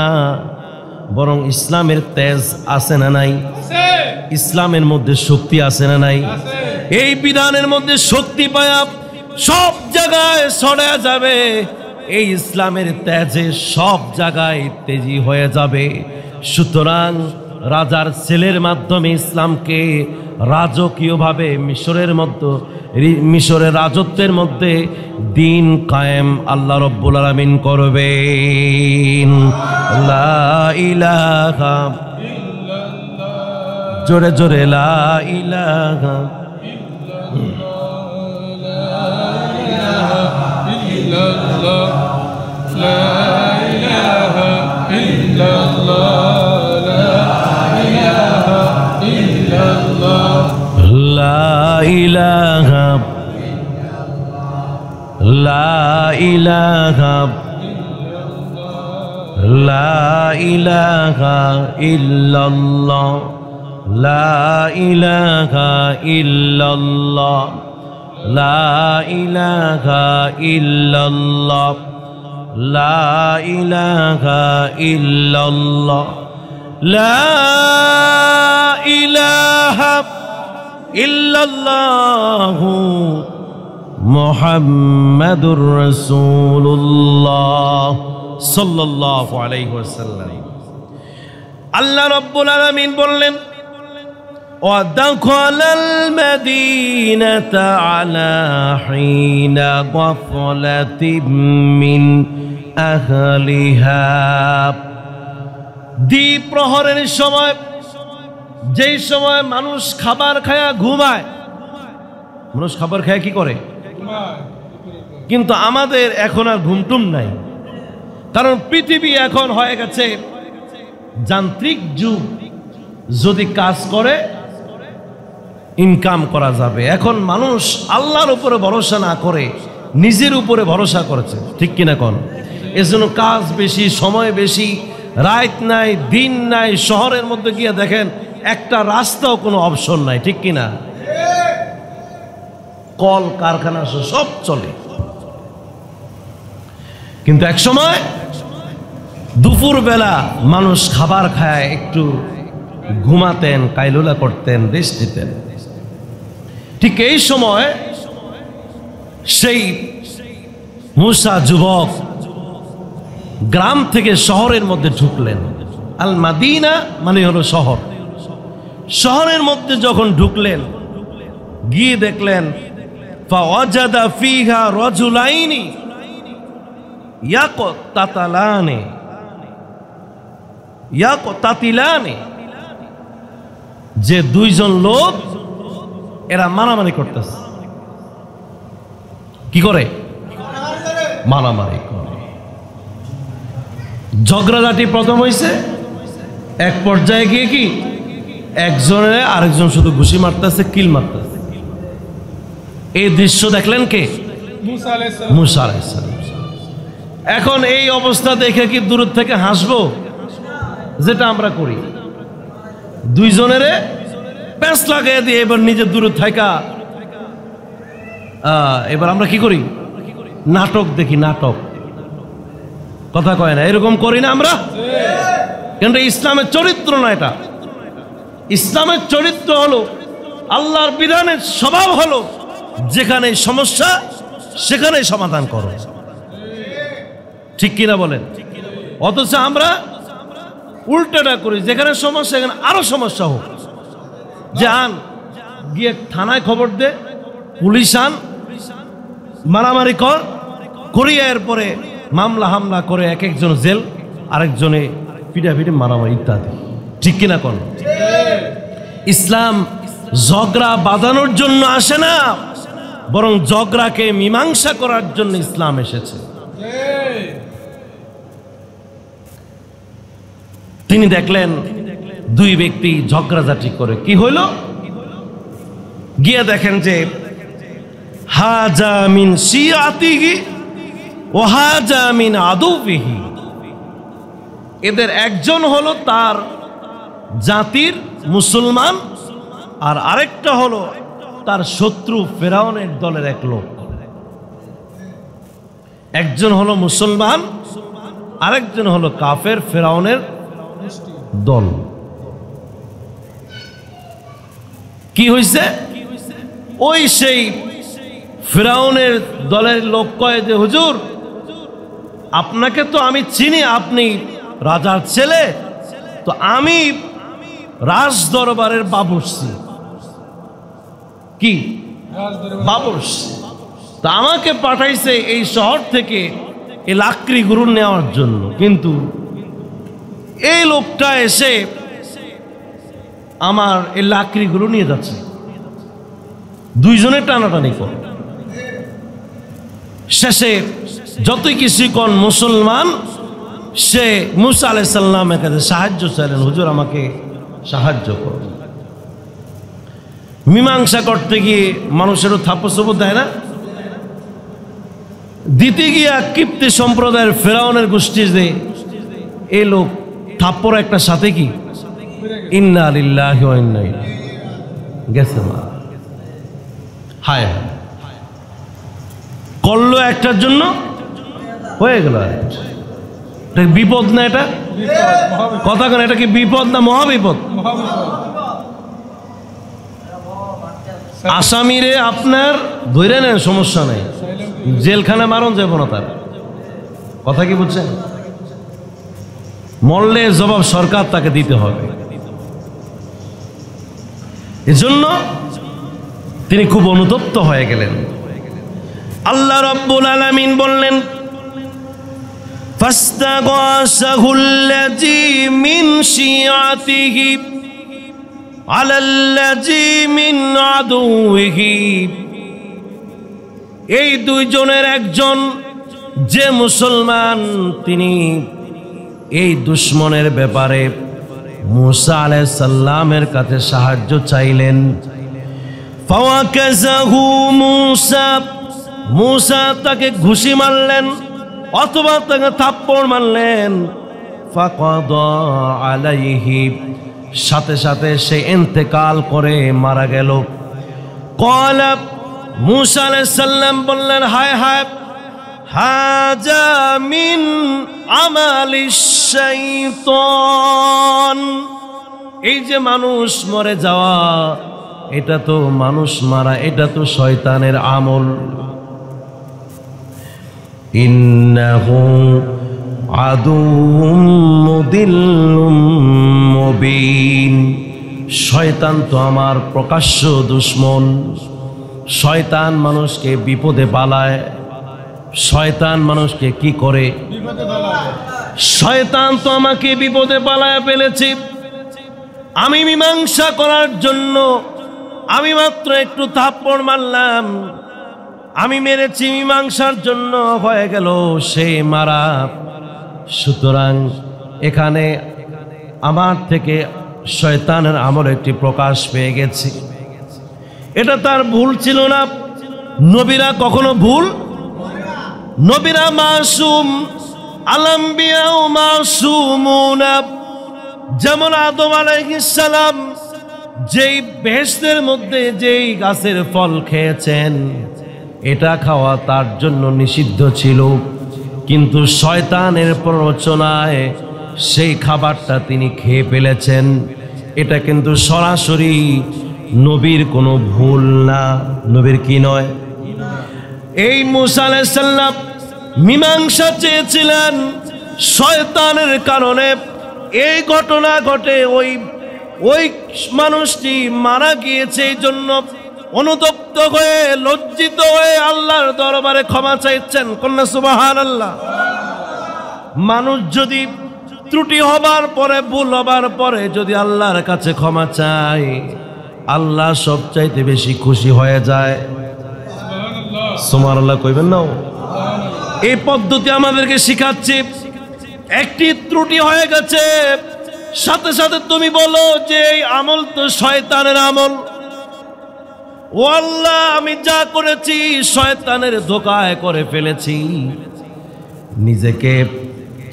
Speaker 1: বরং ইসলামের তেজ আছে না নাই? ইসলামের মধ্যে শক্তি আছে না নাই? এই বিধানের মধ্যে শক্তি পায়া সব জায়গায় ছড়ায় যাবে। এই ইসলামের তেজে সব জায়গায় তেজি হয়ে যাবে। সুতরাং রাজার ছেলের মাধ্যমে ইসলামকে রাজকীয়ভাবে মিশরের রাজত্বের মধ্যে দিন কায়েম আল্লাহ রাব্বুল আলামিন করবেন। লা ইলাহা ইল্লাল্লাহ, জোরে জোরে লা ইলাহা ইল্লাল্লাহ, লা ইলাহা ইল্লাল্লাহ, লা ইলাহা লা ইলাহা লা ইলাহা ইল্লাল্লাহ, লা ইলাহা ইল্লাল্লাহ, লা ইলাহা ইল্লাল্লাহ, লা ইলাহা ইল্লাল্লাহ, লা ইলাহা ইল্লাল্লাহু মুহাম্মাদুর রাসূলুল্লাহ সাল্লাল্লাহু আলাইহি ওয়াসাল্লাম। আল্লাহ রাব্বুল আলামিন বললেন, وَدَخَلَ الْمَدِينَةَ عَلَى حِينَ غَفْلَةٍ مِّنْ أَهْلِهَا। দ্বিপ্রহরের সময়, যেই সময় মানুষ খাবার খায়া ঘুমায়। মানুষ খাবার খায় কি করে? কিন্তু আমাদের এখন আর ঘুমটুম নাই, কারণ পৃথিবী এখন হয়ে গেছে যান্ত্রিক যুগ। যদি কাজ করে ইনকাম করা যাবে। এখন মানুষ আল্লাহর উপরে ভরসা না করে নিজের উপরে ভরসা করেছে, ঠিক কিনা কোন? এজন্য কাজ বেশি, সময় বেশি, রাত নাই, দিন নাই। শহরের মধ্যে গিয়ে দেখেন একটা রাস্তাও কোনো অপশন নাই, ঠিক কিনা? কল কারখানা সব চলে। কিন্তু এক সময় দুপুর বেলা মানুষ খাবার খায়, একটু ঘুমাতেন, কাইলুলা করতেন, রেস্ট নিতেন। ঠিক এই সময় সেই মুসা যুবক গ্রাম থেকে শহরের মধ্যে ঢুকলেন। আল মাদিনা মানে হলো শহর। শহরের মধ্যে যখন ঢুকলেন, গিয়ে দেখলেন ফাওয়াজাদা ফিহা রাজুলাইনি ইয়াকতাতিলানি, যে দুইজন লোক এরা মারামারি করতেছে। কি করে? মারামারি করে। ঝগড়াঝাটি প্রথম হয়েছে, এক পর্যায়ে গিয়ে কি একজনের আরেকজন শুধু ঘুষি মারতেছে, কিল মারতেছে। এই দৃশ্য দেখলেন কে? মুসা আলাইহিস সালাম। এখন এই অবস্থা দেখে কি দূর থেকে হাসবো? যেটা আমরা করি, দুইজনের প্যাঁচ লাগাই দিয়ে এবার নিজের দূর থাকা। এবার আমরা কি করি? নাটক দেখি, নাটক। কথা কয় না, এরকম করি না আমরা? কিন্তু ইসলামের চরিত্র না এটা। ইসলামের চরিত্র হলো, আল্লাহর বিধানের স্বভাব হলো, যেখানে সমস্যা সেখানে সমাধান করো, ঠিক কিনা বলেন? অথচ আমরা উল্টাটা করি, যেখানে সমস্যা সেখানে আরো সমস্যা হোক। যে আন গিয়ে থানায় খবর দে, পুলিশ আন, মারামারি কর, করিয়া এরপরে মামলা হামলা করে এক একজন জেল, আরেকজনে পিটাপিটি, মারামারি ইত্যাদি, ঠিক কিনা কোন? ইসলাম ঝগড়া বাঁধানোর জন্য আসে না, বরং ঝগড়াকে মীমাংসা করার জন্য ইসলাম এসেছে। তিনি দেখলেন দুই ব্যক্তি ঝগড়াঝাটি করে। কি হইল? গিয়ে দেখেন যে হাজা মিন শিয়াতিহি ওয়া হাজা মিন আদুবিহি, এদের একজন হলো তার জাতির মুসলমান, আর আরেকটা হলো তার শত্রু ফেরাউনের দলের এক লোক। একজন হলো মুসলমান, আরেকজন হলো কাফের, ফেরাউনের দল। কি হয়েছে? ওই সেই ফেরাউনের দলের লোক কয় যে হুজুর, আপনাকে তো আমি চিনি, আপনি রাজার ছেলে, তো আমি রাজ দরবারের বাবুর্চি। কি বাবুর্চি? তা আমাকে পাঠাইছে এই শহর থেকে এই লাকড়ি গরু নেওয়ার জন্য, কিন্তু এই লোকটা এসে আমার এই লাকড়িগুলো নিয়ে যাচ্ছে। দুইজনে টানাটানি করে। শেষে যতই কিছু কোন মুসলমান, সে মুসা আলাইহিস সালামের কাছে সাহায্য চাইলেন, হুজুর আমাকে সাহায্য করুন। মীমাংসা করতে গিয়ে মানুষেরও থাপ্পড় দেয় না? দিতে গিয়া কিপ্তি সম্প্রদায়ের ফেরাউনের গোষ্ঠীর যে এই লোক থাপ্পড় একটা সাথে কি ইন্না লিল্লাহি ওয়া ইন্না ইলাইহি গেছে। মা হায় হায়, করলো একটার জন্য হয়ে গেল। এটা বিপদ না? এটা কথা কেন, এটা কি বিপদ না মহাবিপদ? আসামিরে আপনার ধরে নেন, সমস্যা নেই, জেলখানে মারণ যাব না তার। কথা কি বুঝছেন? মরলে জবাব সরকার তাকে দিতে হবে। এজন্য তিনি খুব অনুতপ্ত হয়ে গেলেন। আল্লাহ রাব্বুল আলামিন বললেন, ফাস্তাগাসাহুল্লাযী মিন শিয়াতিহি আলাল্লাযী মিন আদুইহি। এই দুইজনের একজন যে মুসলমান, তিনি এই দুশমনের ব্যাপারে মুসা আলাইহিস সালামের কাছে সাহায্য চাইলেন। ফাওয়াকাযাহু মুসা, মুসা তাকে ঘুষি মারলেন অথবা তাকে থাপ্পড় মারলেন। ফাকাদা আলাইহি, সাথে সাথে সে ইন্তেকাল করে মারা গেল। ক্বালা, মুসা আলাইহিস সালাম বললেন, হায় হায়, হাজা মিন আমালিশ শাইতান। এই যে মানুষ মরে যাওয়া, এটা তো মানুষ মারা, এটা তো শয়তানের আমল। ইন্নাহু আদুউম মুদিল্লুম মুবিন। শয়তান তো আমার প্রকাশ্য দুশমন। শয়তান মানুষকে বিপদে পালায়। শয়তান মানুষকে কি করে? শয়তান তো আমাকে বিপদে পালায় ফেলেছে। আমি মীমাংসা করার জন্য আমি মাত্র একটু থাপ্পড় মারলাম, আমি মেরেছি, মীমাংসার জন্য হয়ে গেল সে মারা। সুতরাং এখানে আমার থেকে শয়তানের আমল একটি প্রকাশ পেয়ে গেছে। এটা তার ভুল ছিল না। নবীরা কখনো ভুল, নবীরা মাসুম, আলাম্বিয়াও মাসুমুনা। যেমন আদম আলাইহিস সালাম যেই বেহেশতের মধ্যে যেই গাছের ফল খেয়েছেন, এটা খাওয়া তার জন্য নিষিদ্ধ ছিল, কিন্তু শয়তানের প্ররোচনায় সেই খাবারটা তিনি খেয়ে ফেলেছেন। এটা কিন্তু সরাসরি নবীর কোনো ভুল না। নবীর কি নয়? এই মুসা আলাইহিস সালাম মীমাংসা চেয়েছিলেন, শয়তানের কারণে এই ঘটনা ঘটে। ওই মানুষটি মারা গিয়েছে, এই জন্য অনুতপ্ত হয়ে, লজ্জিত হয়ে আল্লাহর দরবারে ক্ষমা চাইছেন। কন্যা সুবহানাল্লাহ। মানুষ যদি ত্রুটি হবার পরে, ভুল হবার পরে যদি আল্লাহর কাছে ক্ষমা চায়, আল্লাহ সবচাইতে বেশি খুশি হয়ে যায়। সুবহানাল্লাহ কইবেন না? এই পদ্ধতি আমাদেরকে শিখাচ্ছে। একটি ত্রুটি হয়ে গেছে, সাথে সাথে তুমি বলো যে এই আমল তো শয়তানের আমল। ও আল্লাহ, আমি যা করেছি শয়তানের ধোঁকায় করে ফেলেছি। নিজেকে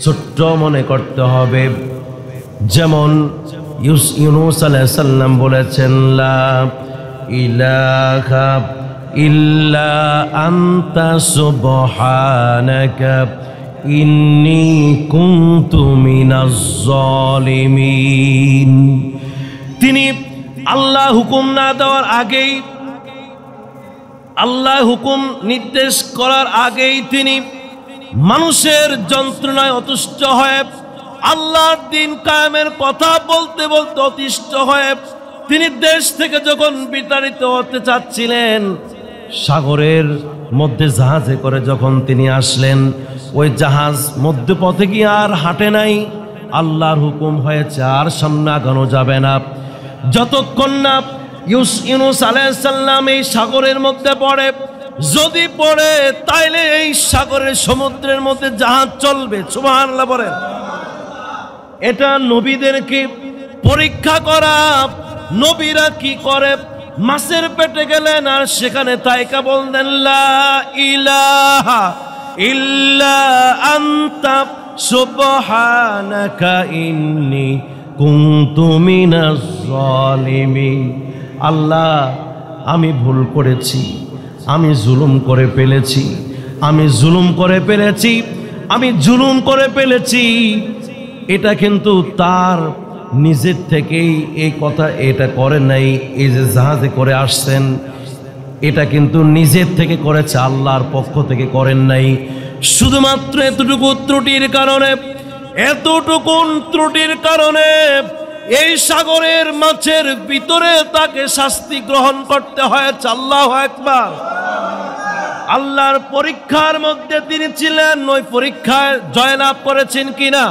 Speaker 1: ছোট্ট মনে করতে হবে। যেমন ইউনূস আলাইহিস সালাম বলেছেন, লা ইলাহা ইল্লা আনতা সুবহানাকা ইন্নী কুনতু মিনাজ জালিমিন। তিনি আল্লাহ হুকুম না দেওয়ার আগেই, আল্লাহ হুকুম নির্দেশ করার আগেই তিনি মানুষের যন্ত্রণায় অতুষ্ট হয়ে, আল্লাহর দিন কায়েমের কথা বলতে বলতে অতিষ্ঠ হয়ে তিনি দেশ থেকে যখন বিতাড়িত হতে চাচ্ছিলেন, সাগরের মধ্যে জাহাজে করে যখন তিনি আসলেন, ওই জাহাজ মধ্যপথে গিয়ে আর হাঁটে নাই। আল্লাহর হুকুম হয়েছে আর সামনে আগানো যাবে না। যতক্ষণ না ইউনূস আলাইহিস সালাম এই সাগরের মধ্যে পড়ে, যদি পড়ে তাইলে এই সাগরের সমুদ্রের মধ্যে জাহাজ চলবে। সুবহানাল্লাহ বলেন। এটা নবীদেরকে পরীক্ষা করা। নবীরা কি করে? মাছের পেটে গেলেন আর সেখানে তাইকা বললেন, লা ইলাহা ইল্লা আনতা সুবহানাকা ইন্নী কুনতু মিনাজ জালিমিন। আল্লাহ, আমি ভুল করেছি, আমি জুলুম করে ফেলেছি, আমি জুলুম করে ফেলেছি, আমি জুলুম করে ফেলেছি, এটা কিন্তু তার নিজের থেকেই এই কথা এটা করে নাই। এই যে জাহাজে করে আসছেন, এটা কিন্তু নিজের থেকে করেছে, আল্লাহর পক্ষ থেকে করেন নাই। শুধুমাত্র এতটুকু ত্রুটির কারণে, এতটুকু ত্রুটির কারণে এই সাগরের মাছের ভিতরে তাকে শাস্তি গ্রহণ করতে হয়েছে। আল্লাহু আকবার। আল্লাহর পরীক্ষার মধ্যে তিনি ছিলেন, ওই পরীক্ষায় জয়লাভ করেছেন কিনা।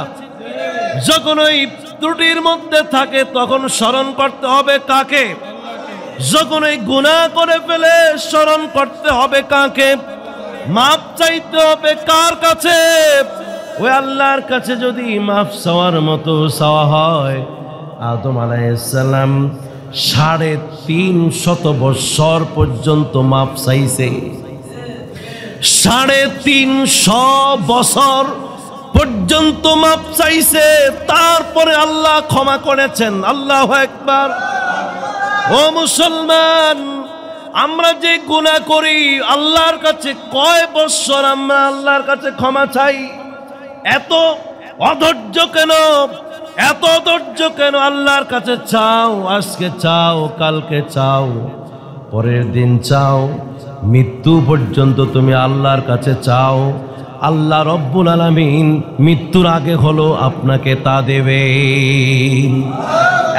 Speaker 1: যখন ওই ত্রুটির মধ্যে থাকে তখন স্মরণ করতে হবে কাকে? যখন ওই গুনাহ করে ফেলে স্মরণ করতে হবে কাকে? মাফ চাইতে হবে কার কাছে? ওই আল্লাহর কাছে। যদি মাফ চাওয়ার মতো চাওয়া হয়, আদম আলাইহিস সালাম 350 বছর পর্যন্ত মাফ চাইছে। 350 বছর পর্যন্ত মাফ চাইছে, তারপরে আল্লাহ ক্ষমা করেছেন। আল্লাহু আকবার। ও মুসলমান, আমরা যে গুনাহ করি আল্লাহর কাছে কয় বছর আমরা আল্লাহর কাছে ক্ষমা চাই? এত অধৈর্য কেন? এত অধৈর্য কেন? আল্লাহর কাছে চাও, আজকে চাও, কালকে চাও, পরের দিন চাও, মৃত্যু পর্যন্ত তুমি আল্লাহর কাছে চাও। আল্লাহ রব্বুল আলামিন মৃত্যুর আগে হলো আপনাকে তা দেবেন।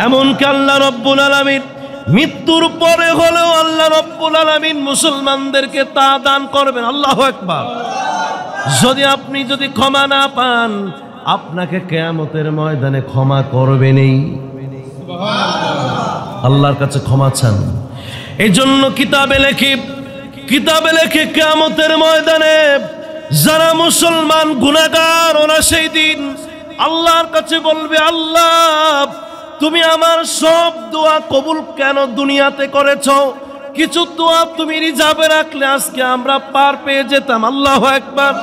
Speaker 1: এমনকি আল্লাহ রব্বুল আলামিন মৃত্যুর পরে হলেও আল্লাহ রব্বুল আলামিন মুসলমানদেরকে তা দান করবেন। আল্লাহু আকবার। যদি ক্ষমা না পান, আপনাকে কিয়ামতের ময়দানে ক্ষমা করবেনই। আল্লাহর কাছে ক্ষমা চান। এই জন্য কিতাবে লেখে কিয়ামতের ময়দানে যারা মুসলমান গুনাহগার, ওরা সেই দিন আল্লাহর কাছে বলবে, আল্লাহ তুমি আমার সব দোয়া কবুল কেন দুনিয়াতে করেছো? কিছু দোয়া তুমি রিজার্ভে রাখলে আজকে আমরা পার পেয়ে যেতাম। আল্লাহু আকবার।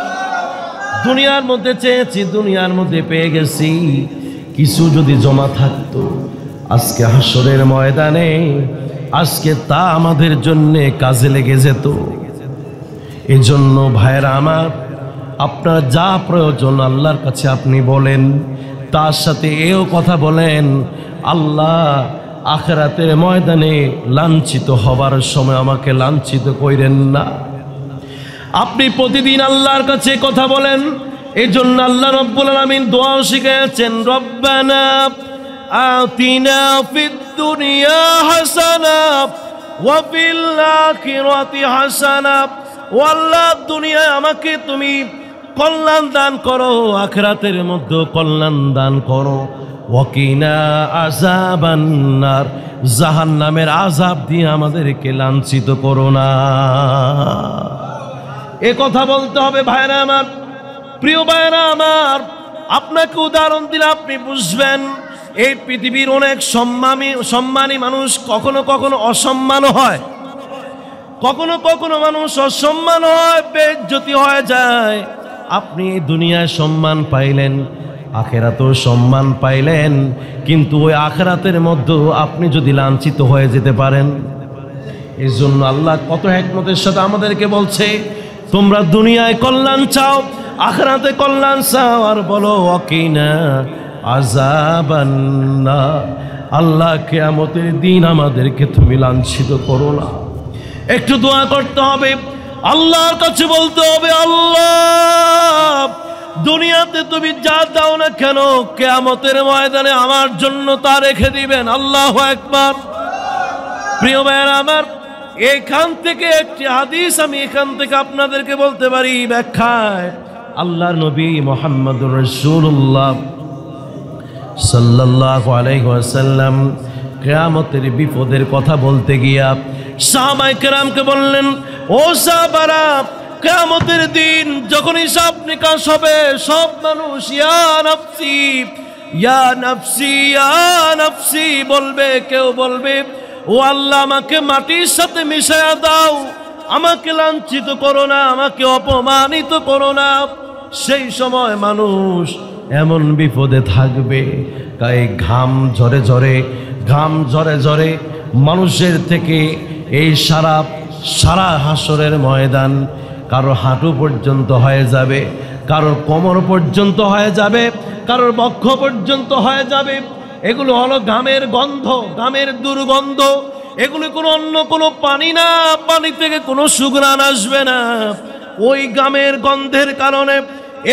Speaker 1: দুনিয়ার মধ্যে চেয়েছি, দুনিয়ার মধ্যে পেয়ে গেছি, কিছু যদি জমা থাকতো আজকে হাসরের ময়দানে, আজকে তা আমাদের জন্য কাজে লেগে যেত। এই জন্য ভাইরা আমার, আপনার যা প্রয়োজন আল্লাহর কাছে আপনি বলেন, তার সাথে এও কথা বলেন, আল্লাহ আখিরাতের ময়দানে লাঞ্ছিত হবার সময় আমাকে লাঞ্ছিত কইরেন না। আপনি প্রতিদিন আল্লাহর কাছে কথা বলেন। এই জন্য আল্লাহ রব্বুল আলামিন দোয়াও শিখিয়েছেন, রব্বানা আতিনা ফিদ দুনিয়া হাসানা ওয়া ফিল আখিরাতি হাসানা। ও আল্লাহ, দুনিয়ায় আমাকে তুমি কল্যাণ দান করো, আখিরাতের মধ্যে কল্যাণ দান করো। ওয়াকিনা আযাবান নার, জাহান্নামের আযাব দিয়ে আমাদেরকে লাঞ্ছিত করো না। এ কথা বলতে হবে ভাইরা আমার, প্রিয় ভাইরা আমার। আপনাকে উদাহরণ দিলে আপনি বুঝবেন, এই পৃথিবীর অনেক সম্মানী মানুষ কখনো কখনো অসম্মান হয়, কখনো কখনো মানুষ অসম্মান হয়, বেইজ্জতি হয়ে যায়। আপনি এই দুনিয়ায় সম্মান পাইলেন, আখিরাতেও সম্মান পাইলেন, কিন্তু ওই আখিরাতের মধ্যেও আপনি যদি লাঞ্ছিত হয়ে যেতে পারেন। এই জন্য আল্লাহ কত হিকমতের সাথে আমাদেরকে বলছে, তোমরা দুনিয়ায় কল্যাণ চাও, আখিরাতে কল্যাণ চাও, আর বলো ওয়াকিনা আযাবান নার। আল্লাহ কিয়ামতের দিন আমাদেরকে তুমি লাঞ্ছিত করো না। একটু দোয়া করতে হবে, আল্লাহর কাছে বলতে হবে, আল্লাহ দুনিয়াতে তুমি যা দাও না কেন, কিয়ামতের ময়দানে আমার জন্য তা রেখে দিবেন। আল্লাহু আকবার। প্রিয় ভাইরা আমার, এখান থেকে একটি হাদিস আমি এখান থেকে আপনাদেরকে বলতে পারি ব্যাখ্যায়। আল্লাহর নবী মুহাম্মদুর রাসূলুল্লাহ সাল্লাল্লাহু আলাইহি ওয়াসাল্লাম কিয়ামতের বিপদের কথা বলতে গিয়া সাহাবায়ে কেরামকে বললেন, ও সাহাবারা, কিয়ামতের দিন যখন হিসাব নিকাশ হবে, সব মানুষ ইয়া নাফসি ইয়া নাফসি ইয়া নাফসি বলবে। কেউ বলবে, ও আল্লাহ আমাকে মাটির সাথে মিশায়া দাও, আমাকে লাঞ্ছিত করো না, আমাকে অপমানিত করো না। সেই সময় মানুষ এমন বিপদে থাকবে, তাই ঘাম ঝরে ঝরে মানুষের থেকে এই সারা হাসরের ময়দান কারো হাঁটু পর্যন্ত হয়ে যাবে, কারোর কোমর পর্যন্ত হয়ে যাবে, কারোর বক্ষ পর্যন্ত হয়ে যাবে। এগুলো হলো ঘামের গন্ধ, ঘামের দুর্গন্ধ। এগুলো কোনো অন্য কোনো পানি না, পানি থেকে কোনো সুঘ্রাণ আসবে না। ওই ঘামের গন্ধের কারণে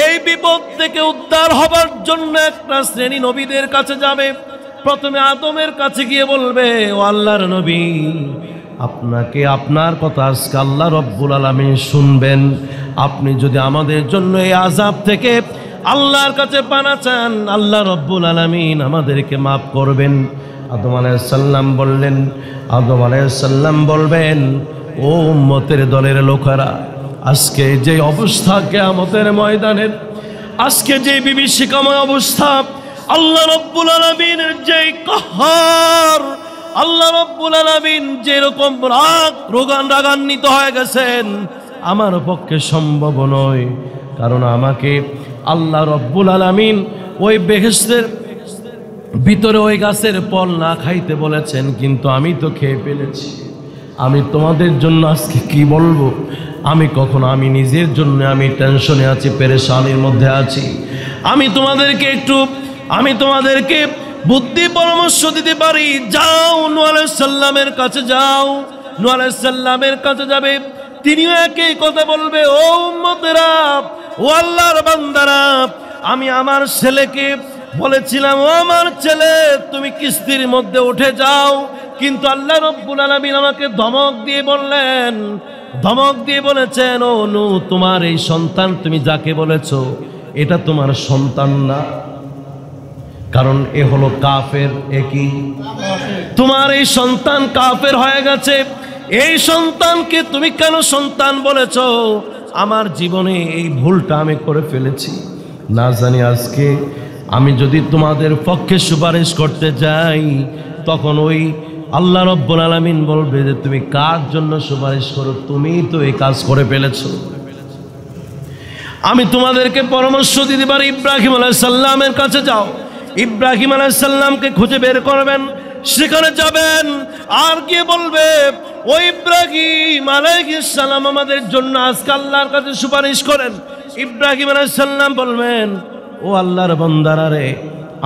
Speaker 1: এই বিপদ থেকে উদ্ধার হবার জন্য একটা শ্রেণী নবীদের কাছে যাবে। প্রথমে আদমের কাছে গিয়ে বলবে, ও আল্লাহর নবী, আপনাকে, আপনার কথা আজকে আল্লাহ রব্বুল আলামিন শুনবেন। আপনি যদি আমাদের জন্য এই আযাব থেকে আল্লাহর কাছে পানা চান, আল্লাহ রব্বুল আলামিন আমাদেরকে মাফ করবেন। আদম আলাইহিস সালাম বললেন, আদম আলাইহিস সালাম বলবেন, ও উম্মতের দলের লোকেরা, আজকে যে অবস্থা কিয়ামতের ময়দানের, আজকে যে বিভীষিকাময় অবস্থা, আল্লাহ রব্বুল আলামিনের যে কাহার, আল্লাহ রব্বুল আলামিন যেরকম রাগান্বিত হয়ে গেছেন, আমার পক্ষে সম্ভব নয়। কারণ আমাকে আল্লাহ রব্বুল আলামিন ওই বেহেশতের ভিতরে ওই গাছের ফল না খাইতে বলেছেন, কিন্তু আমি তো খেয়ে ফেলেছি। আমি তোমাদের জন্য আজকে কি বলবো? আমি কখনো, আমি নিজের জন্য আমি টেনশনে আছি, পেরেশানির মধ্যে আছি। আমি তোমাদেরকে বুদ্ধি পরামর্শ দিতে পারি। যাও নূহ আলাইহিস সালামের কাছে যাও। নূহ আলাইহিস সালামের কাছে যাবে, তিনিও একই কথা বলবে, ও উম্মতেরা, ও আল্লাহর বান্দারা, আমি আমার ছেলেকে বলেছিলাম, ও আমার ছেলে, তুমি কিস্তির মধ্যে উঠে যাও, কিন্তু আল্লাহ রব্বুল আলামিন আমাকে ধমক দিয়ে বলেছেন, ও নূহ, তোমার এই সন্তান, তুমি যাকে বলেছো এটা তোমার সন্তান না, কারণ এ হলো কাফের। একই তোমার এই সন্তান কাফের হয়ে গেছে। এই সন্তানকে তুমি কেন সন্তান বলেছ? আমার জীবনে এই ভুলটা আমি করে ফেলেছি। না জানি আজকে আমি যদি তোমাদের পক্ষে সুপারিশ করতে যাই, তখন ওই আল্লাহ রব্বুল আলামিন বলবে যে তুমি কার জন্য সুপারিশ করো, তুমি তো এই কাজ করে ফেলেছো। আমি তোমাদেরকে পরামর্শ দিতে পারি, ইব্রাহিম আলাইহিস সালামের কাছে যাও। ইব্রাহিম আলাইহিস সালামকে খুঁজে বের করবেন, সেখানে যাবেন, আর গিয়ে বলবে, ও ইব্রাহিম আলাইহিস সালাম, আমাদের জন্য আজকে আল্লাহর কাছে সুপারিশ করেন। ইব্রাহিম আলাইহিস সালাম বলবেন, ও আল্লাহর বান্দারা রে,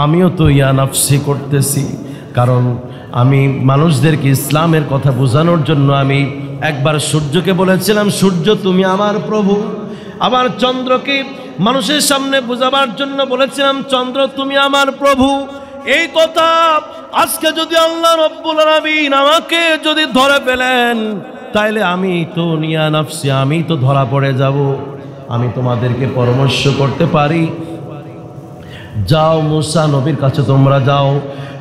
Speaker 1: আমিও তো ইয়া নাফসি করতেছি, কারণ আমি মানুষদেরকে ইসলামের কথা বোঝানোর জন্য আমি একবার সূর্যকে বলেছিলাম, সূর্য তুমি আমার প্রভু। আবার চন্দ্রকে মানুষের সামনে বোঝাবার জন্য বলেছিলাম, চন্দ্র তুমি আমার প্রভু। এই কথা আজকে যদি আল্লাহ রব্বুল আলামিন আমাকে যদি ধরে ফেলেন, তাইলে আমি তো নিয়া নাফসি, আমি তো ধরা পড়ে যাব। আমি তোমাদেরকে পরামর্শ করতে পারি, যাও মুসা নবীর কাছে তোমরা যাও।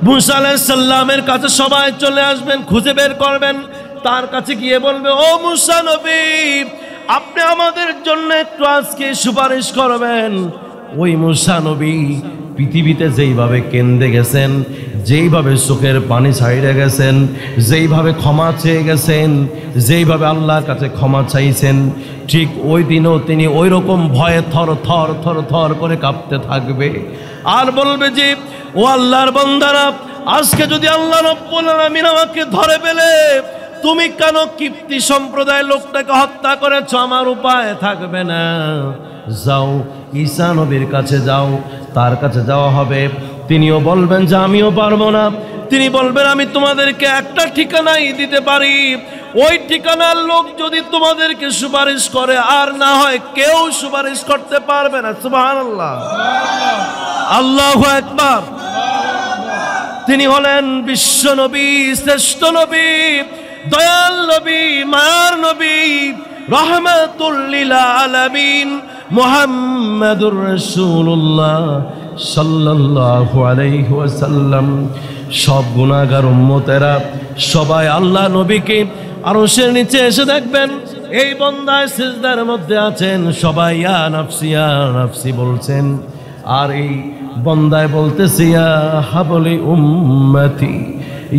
Speaker 1: মুসা আলাইহিস সালামের কাছে সবাই চলে আসবেন, খুঁজে বের করবেন, তার কাছে গিয়ে বলবে, ও মুসা নবী, আপনি আমাদের জন্য একটু আজকে সুপারিশ করবেন। ওই মুসা নবী পৃথিবীতে যেইভাবে কেঁদে গেছেন, যেইভাবে চোখের পানি ছাইড়ে গেছেন, যেইভাবে ক্ষমা চেয়ে গেছেন, যেইভাবে আল্লাহর কাছে ক্ষমা চাইছেন, ঠিক ওই দিনও তিনি ওই রকম ভয়ে থর থর থর থর করে কাঁপতে থাকবে, আর বলবে যে, ও আল্লাহর বান্দারা, আজকে যদি আল্লাহ রব্বুল আলামিন আমাকে ধরে ফেলে, তুমি কেন কিপ্তি সম্প্রদায়ের লোকটাকে হত্যা করেছ, আমার উপায় থাকবে না। যাও ঈসা নবীর কাছে যাও, তার কাছে যাওয়া হবে। তিনিও বলবেন যে আমিও পারবো না। তিনি বলবেন, আমি তোমাদেরকে একটা ঠিকানাই দিতে পারি, ওই ঠিকানার লোক যদি তোমাদেরকে সুপারিশ করে, আর না হয় কেউ সুপারিশ করতে পারবে না। সুবহানাল্লাহ, আল্লাহু আকবার। তিনি হলেন বিশ্ব নবী, শ্রেষ্ঠ নবী, দয়াল নবী, মায়ার নবী, রাহমাতুল লিল আলামিন, মুহাম্মাদুর রাসূলুল্লাহ সাল্লাল্লাহু আলাইহি ওয়াসাল্লাম। সব গুনাহগার উম্মতেরা সবাই আল্লাহ নবীকে আরশের নিচে এসে দেখবেন, এই বান্দায় সিজদার মধ্যে আছেন, সবাই ইয়া নাফসি ইয়া নাফসি বলছেন, আর এই বান্দায় বলতেছে, ইয়া হাবলি উম্মতি,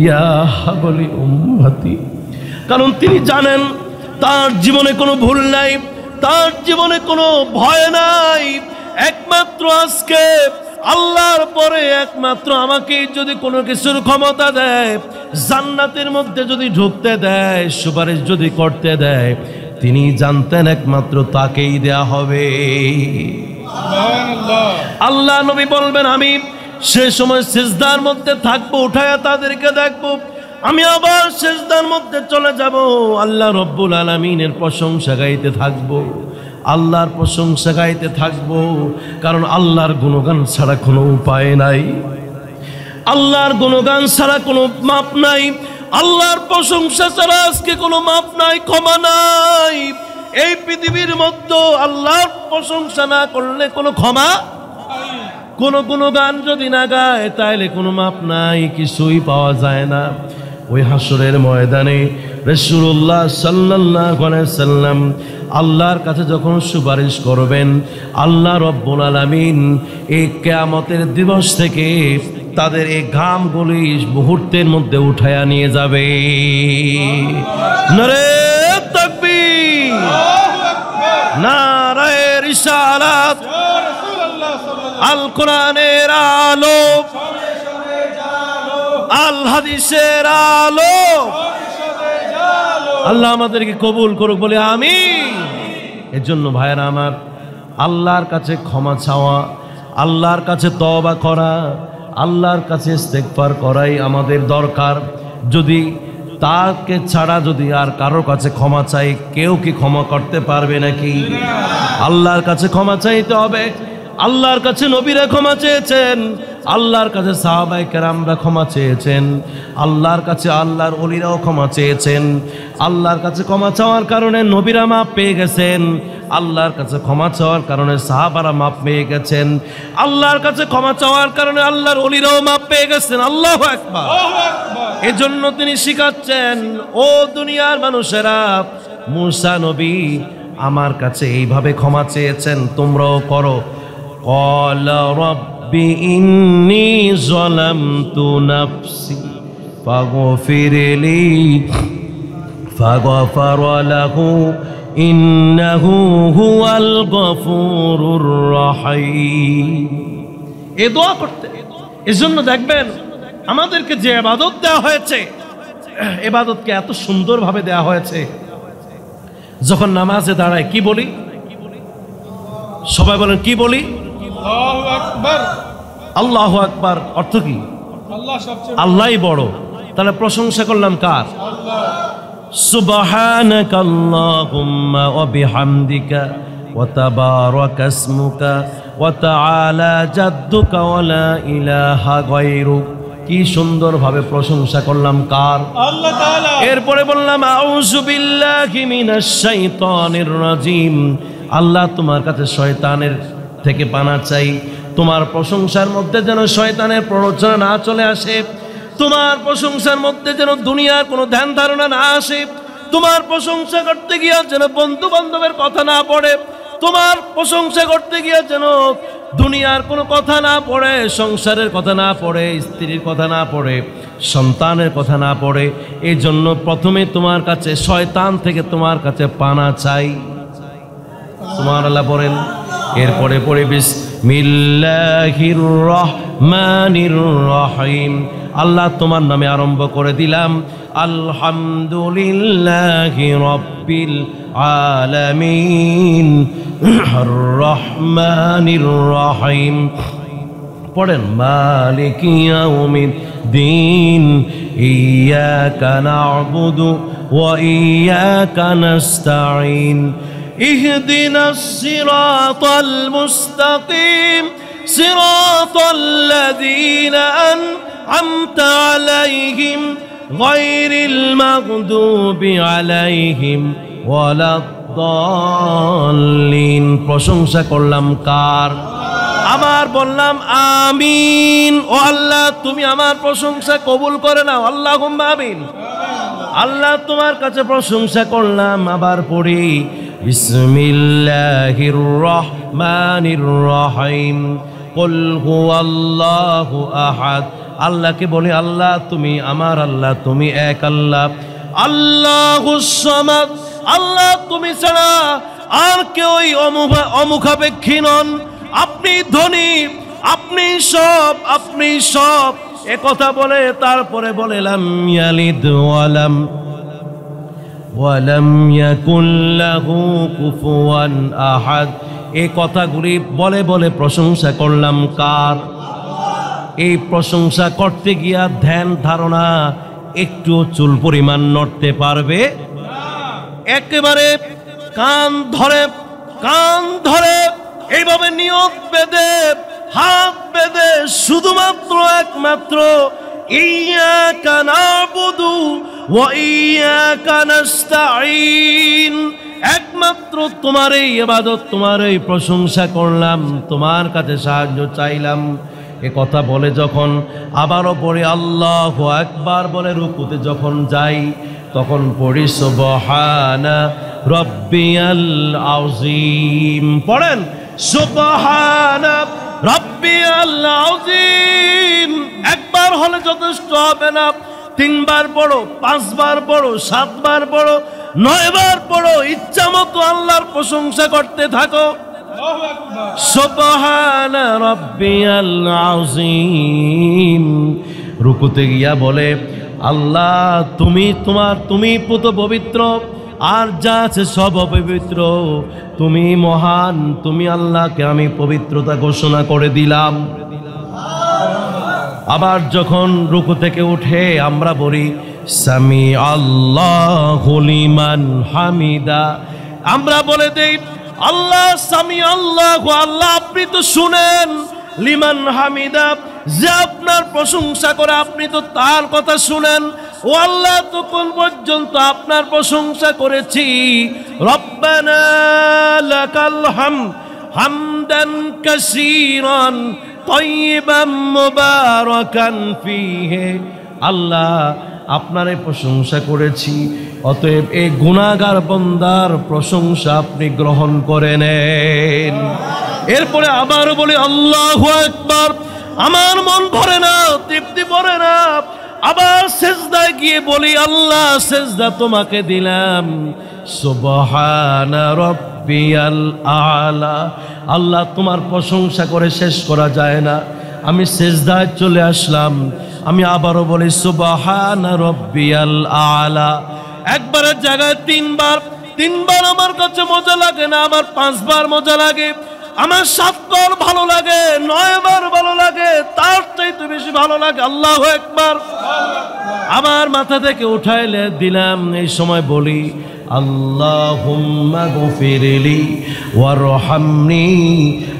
Speaker 1: ইয়া হাবলি উম্মতি। কারণ তিনি জানেন তার জীবনে কোনো ভুল নাই, তার জীবনে কোনো ভয় নাই। একমাত্র আজকে আল্লাহর পরে একমাত্র আমাকে যদি কোনো কিছুর ক্ষমতা দেয়, জান্নাতের মধ্যে যদি ঢুকতে দেয়, সুপারিশ যদি করতে দেয়, তিনি জানতেন একমাত্র তাকেই দেয়া হবে। আল্লাহ নবী বলবেন আমি সে সময় সিজদার মধ্যে থাকবো, উঠায়া তাদেরকে দেখবো, আমি আবার সিজদার মধ্যে চলে যাব, আল্লাহ রব্বুল আলামিনের প্রশংসা গাইতে থাকবো, আল্লাহর প্রশংসা গাইতে থাকবো। কারণ আল্লাহর গুণগান ছাড়া কোনো উপায় নাই, আল্লাহর গুণগান ছাড়া কোনো মাপ নাই, আল্লাহর প্রশংসা ছাড়া আজকে কোনো মাপ নাই, ক্ষমা নাই। এই পৃথিবীর মধ্যে আল্লাহর প্রশংসা না করলে কোনো ক্ষমা, কোনো গুণগান যদি না গায় তাইলে কোনো মাপ নাই, কিছুই পাওয়া যায় না। ওই হাসরের ময়দানে রাসূলুল্লাহ সাল্লাল্লাহু আলাইহি সাল্লাম আল্লাহর কাছে যখন সুপারিশ করবেন, আল্লাহ রব্বুল আলামিন এই কিয়ামতের দিবস থেকে তাদের এই ঘামগুলি মুহূর্তের মধ্যে উঠায়া নিয়ে যাবে। নারে তাকবীর, নারে রিসালাত, আল কোরআনের আলো, আল হাদিসের আলো। আল্লাহ আমাদেরকে কবুল করুক, বলে আমিন। এর জন্য ভাইরা আমার, আল্লাহর কাছে ক্ষমা চাওয়া, আল্লাহর কাছে তওবা করা, আল্লাহর কাছে ইস্তেগফার করাই আমাদের দরকার। যদি তাকে ছাড়া যদি আর কারোর কাছে ক্ষমা চাই, কেউ কি ক্ষমা করতে পারবে নাকি? আল্লাহর কাছে ক্ষমা চাইতে হবে। আল্লাহর কাছে নবীরা ক্ষমা চেয়েছেন, আল্লাহর কাছে সাহাবায়ে কেরামরা ক্ষমা চেয়েছেন, আল্লাহর কাছে আল্লাহর ওলিরাও ক্ষমা চেয়েছেন। আল্লাহর কাছে ক্ষমা চাওয়ার কারণে নবীরা মাপ পেয়ে গেছেন, আল্লাহর কাছে ক্ষমা চাওয়ার কারণে সাহাবারা মাপ পেয়ে গেছেন, আল্লাহর কাছে ক্ষমা চাওয়ার কারণে আল্লাহর ওলিরাও মাপ পেয়ে গেছেন। আল্লাহু আকবার। এজন্য তিনি শিখাচ্ছেন, ও দুনিয়ার মানুষেরা, মূসা নবী আমার কাছে এইভাবে ক্ষমা চেয়েছেন, তোমরাও করো। ক্বালা রাব্বি ইন্নী যালামতু নাফসি ফাগফিরলি ফাগফারা লাহু ইন্নাহু হুয়াল গফুরুর রহিম। এই দোয়া করতে। এজন্য দেখবেন আমাদেরকে যে ইবাদত দেওয়া হয়েছে, ইবাদতকে এত সুন্দরভাবে দেওয়া হয়েছে। যখন নামাজে দাঁড়ায় কি বলি? সবাই বলেন কি বলি? আল্লাহু আকবার। আল্লাহু আকবার অর্থ কি? আল্লাহই বড়। তাহলে প্রশংসা করলাম কার? আল্লাহ। সুবহানাকা আল্লাহুম্মা ওয়া বিহামদিকা ওয়া তাবারাকা ইসমুকা ওয়া তাআলা জাদ্দুকা ওয়া লা ইলাহা গায়রুক। কি সুন্দরভাবে প্রশংসা করলাম কার? আল্লাহ তাআলা। এরপরে বললাম আউযু বিল্লাহি মিনাশ শাইতানির রাজিম। আল্লাহ তোমার কাছে শয়তানের থেকে পানা চাই। তোমার প্রশংসার মধ্যে যেন শয়তানের প্ররোচনা না চলে আসে, তোমার প্রশংসার মধ্যে যেন দুনিয়ার কোনো ধ্যান ধারণা না আসে, তোমার প্রশংসা করতে গিয়া যেন বন্ধু বান্ধবের কথা না পড়ে, তোমার প্রশংসা করতে গিয়া যেন দুনিয়ার কোনো কথা না পড়ে, সংসারের কথা না পড়ে, স্ত্রীর কথা না পড়ে, সন্তানের কথা না পড়ে। এই জন্য প্রথমে তোমার কাছে শয়তান থেকে তোমার কাছে পানা চাই। সুবহানাল্লাহ বলেন। এরপরে পড়ে বিসমিল্লাহির রহমানির রহিম। আল্লাহ তোমার নামে আরম্ভ করে দিলাম। আলহামদুলিল্লাহি রাব্বিল আলামিন আর রহমানির রহিম। পড়েন মালিকি ইয়াউমিদ্দিন ইয়াকা না'বুদু ওয়া ইয়াকা নাস্তাঈন اهدنا الصراط المستقيم صراط الذين أنعمت عليهم غير المغضوب عليهم ولا الضالين। প্রশংসা করলাম কার? আমার বললাম আমিন। ও আল্লাহ তুমি আমার প্রশংসা কবুল করে নাও। আল্লাহুম্মা আমিন। আল্লাহ তোমার কাছে প্রশংসা করলাম। আবার পড়ি বিসমিল্লাহির রহমানির রহিম কুল হুয়াল্লাহু আহাদ। আল্লাহকে বলি আল্লাহ তুমি আমার আল্লাহ, তুমি এক আল্লাহ। আল্লাহুস সামাদ, আল্লাহ তুমি ছাড়া আর কেউই অমুখাপেক্ষী নন। আপনি ধনী, আপনি সব, আপনি সব। এ কথা বলে তারপরে বলে লাম ইয়ালিদ ওয়া লাম ওয়ালাম ইয়াকুল লাহু কুফুয়ান আহাদ। এই কথাগুলি বলে বলে প্রশংসা করলাম কার? এই প্রশংসা করতে গিয়া ধ্যান ধারণা একটু চুল পরিমাণ নড়তে পারবে? একেবারে কান ধরে এইভাবে নিয়ত বেঁধে হাত বেঁধে শুধুমাত্র একমাত্র ইয়্যাকা না'বুদু ওয়া ইয়্যাকা নাস্তাঈন, একমাত্র তোমার এই ইবাদত, তোমার এই প্রশংসা করলাম, তোমার কাছে সাহায্য চাইলাম। এ কথা বলে যখন আবারও পড়ি আল্লাহু আকবার বলে রুকুতে যখন যাই, তখন পড়ি সুবহানা রাব্বিয়াল আযীম। পড়েন সুবহানা রাব্বিয়াল আযীম। একবার হলে যথেষ্ট হবে না, 3 বার পড়ো, 5 বার পড়ো, 7 বার পড়ো, 9 বার পড়ো, ইচ্ছা মতো আল্লাহর প্রশংসা করতে থাকো। সুবহানা রাব্বিয়াল আযীম। রুকুতে গিয়া বলে আল্লাহ তুমি পুত পবিত্র, আর যা আছে সব অপবিত্র, তুমি মহান, তুমি আল্লাহকে আমি পবিত্রতা ঘোষণা করে দিলাম। আবার যখন রুকু থেকে উঠে আমরা বলি সামি আল্লাহু লিমান হামিদা, আমরা বলে দেই আল্লাহ সামি আল্লাহু, আল্লাহ আপনি তো শুনেন, লিমান হামিদা, যে আপনার প্রশংসা করে আপনি তো তার কথা শুনেন। ও আল্লাহ, তো কোন পর্যন্ত আপনার প্রশংসা করেছি। রব্বানা লাকাল হামদ হামদান কাসীরান তাইয়িবান মুবারাকান ফীহি, আল্লাহ আপনারই প্রশংসা করেছি, অতএব এই গুনাহগার বান্দার প্রশংসা আপনি গ্রহণ করে নেন। এরপরে আবার বলি আল্লাহু আকবার। আমার মন ভরে না, তৃপ্তি ভরে না, আবার সেজদায় গিয়ে বলি আল্লাহ সেজদা তোমাকে দিলাম। সুবহানা রাব্বিয়াল আলা, আল্লাহ তোমার প্রশংসা করে শেষ করা যায় না। আমি সেজদায় চলে আসলাম, আমি আবারও বলি সুবহানা রাব্বিয়াল আলা। একবারের জায়গায় 3 বার আমার কাছে মজা লাগে না, আমার 5 বার মজা লাগে, আমার 7 বার ভালো লাগে, 9 বার ভালো লাগে, তার চাইতে বেশি ভালো লাগে আল্লাহু আকবার। আমার মাথা থেকে উঠাইলে দিলাম, এই সময় বলি আল্লাহুম্মা গফিরলি ওয়ারহামনি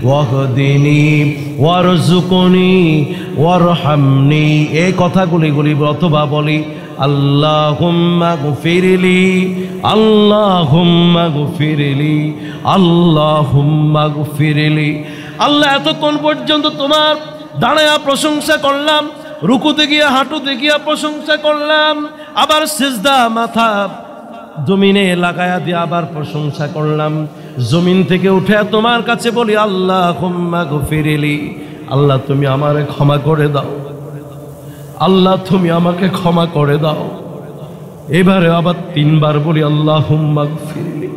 Speaker 1: ওয়াহদিনি ওয়ারযুকনি ওয়ারহামনি। এই কথাগুলি অথবা বলি আল্লাহুম্মা গফিরলি আল্লাহুম্মা গফিরলি আল্লাহুম্মা গফিরলি। আল্লাহ এতক্ষণ পর্যন্ত তোমার দাঁড়ায়া প্রশংসা করলাম, রুকুতে গিয়া হাঁটুতে গিয়া প্রশংসা করলাম, আবার সিজদা মাথা জমিনে লাগায়া দিয়ে আবার প্রশংসা করলাম। জমিন থেকে উঠে তোমার কাছে বলি আল্লাহুম্মা গফিরলি, আল্লাহ তুমি আমারে ক্ষমা করে দাও, আল্লাহ তুমি আমাকে ক্ষমা করে দাও। এবারে আবার 3 বার বলি আল্লাহুম্মা গফিরলি,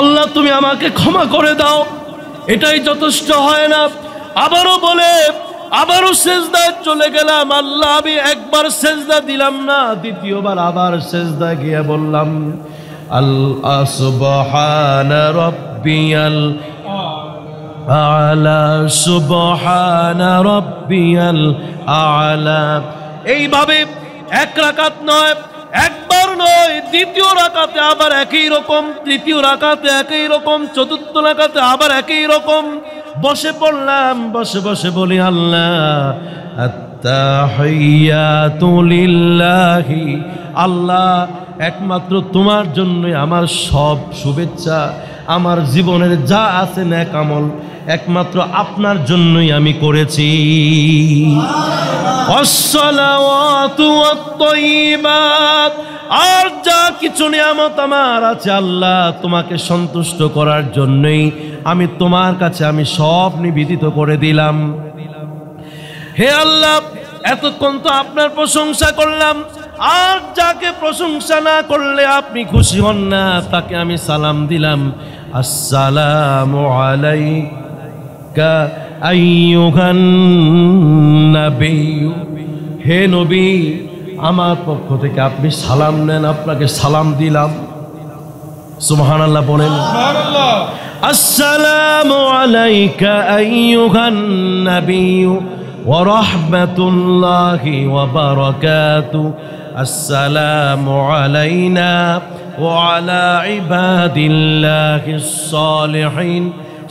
Speaker 1: আল্লাহ তুমি আমাকে ক্ষমা করে দাও। এটাই যথেষ্ট হয় না, আবারও বলে আবারও সেজদায় চলে গেলাম। আল্লাহ আমি একবার সেজদা দিলাম না, দ্বিতীয়বার আবার সেজদা গিয়ে বললাম আল্লাহ সুবহানা রাব্বিয়াল আলা সুবহানা রাব্বিয়াল আলা। এইভাবে 1 রাকাত নয়, একবার নয়, দ্বিতীয় রাকাতে আবার একই রকম, তৃতীয় রাকাতে একই রকম, চতুর্থ রাকাতে আবার একই রকম। বসে পড়লাম, বসে বলি আল্লাহ আত্তাহিয়াতু লিল্লাহি, আল্লাহ একমাত্র তোমার জন্যই আমার সব শুভেচ্ছা, আমার জীবনের যা আছে নেক আমল একমাত্র আপনার জন্যই আমি করেছি। আসসালাওয়াতু ওয়াত-তাইয়্যিবাত, আর যা কিছু নিয়ামত আমার আছে আল্লাহ তোমাকে সন্তুষ্ট করার জন্যই আমি তোমার কাছে আমি সব নিবেদিত করে দিলাম। হে আল্লাহ, এতক্ষণ তো আপনার প্রশংসা করলাম, আর যাকে প্রশংসা না করলে আপনি খুশি হন না তাকে আমি সালাম দিলাম। আসসালামু আলাইকা আইয়ুহান নবী, হে নবী আমার পক্ষ থেকে আপনি সালাম নেন, আপনাকে সালাম দিলাম। সুবহানাল্লাহ বলেন। সুবহানাল্লাহ। আসসালামু আলাইকা আইয়ুহান নাবিয়্যু ওয়া রাহমাতুল্লাহি ওয়া বারাকাতুহু। আসসালামু আলাইনা ওয়া আলা ইবাদিল্লাহিস সালিহিন।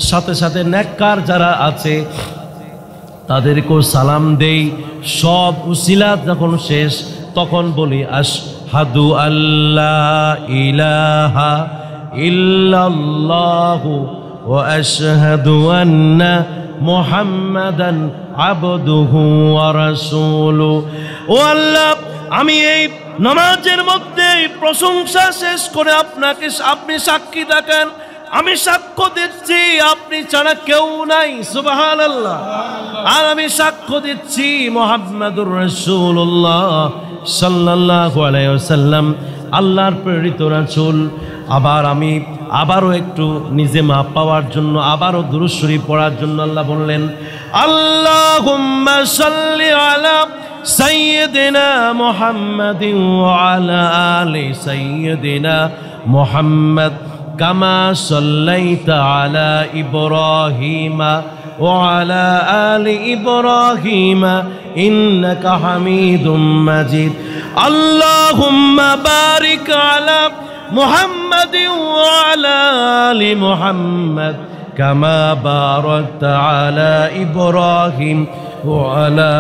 Speaker 1: সাথে সাথে নেককার যারা আছে তাদেরকেও সালাম দেই। সব উসিলাত যখন শেষ তখন বলি আশহাদু আল্লা ইলাহা ইল্লাল্লাহু ওয়া আশহাদু আন্না মুহাম্মাদান আবদুহু ওয়া রাসূলুহু। ও আল্লাহ, আমি এই নামাজের মধ্যে প্রশংসা শেষ করে আপনি সাক্ষী থাকেন, আমি সাক্ষ্য দিচ্ছি আপনি ছাড়া কেউ নাই। সুবহানাল্লাহ। আর আমি সাক্ষ্য দিচ্ছি মুহাম্মাদুর রাসূলুল্লাহ সাল্লাল্লাহু আলাইহি ওয়াসাল্লাম আল্লাহর প্রেরিত রাসূল। আমি আবারও একটু নিজে মাপ পাওয়ার জন্য আবারও দুরূদ শরীফ পড়ার জন্য আল্লাহ বললেন, আল্লাহুম্মা সাল্লি আলা সাইয়্যিদিনা মুহাম্মাদিন ওয়া আলা আলি সাইয়্যিদিনা মুহাম্মাদ কামা সাল্লাইতা আলা ইব্রাহিমা ওয়া আলা আলি ইব্রাহিমা ইন্নাকা হামিদুম মাজিদ। আল্লাহুম্মা বারিক আলা মুহাম্মাদিন ওয়া আলা আলি মুহাম্মাদ কামা বারাকতা আলা ইব্রাহিম ওয়া আলা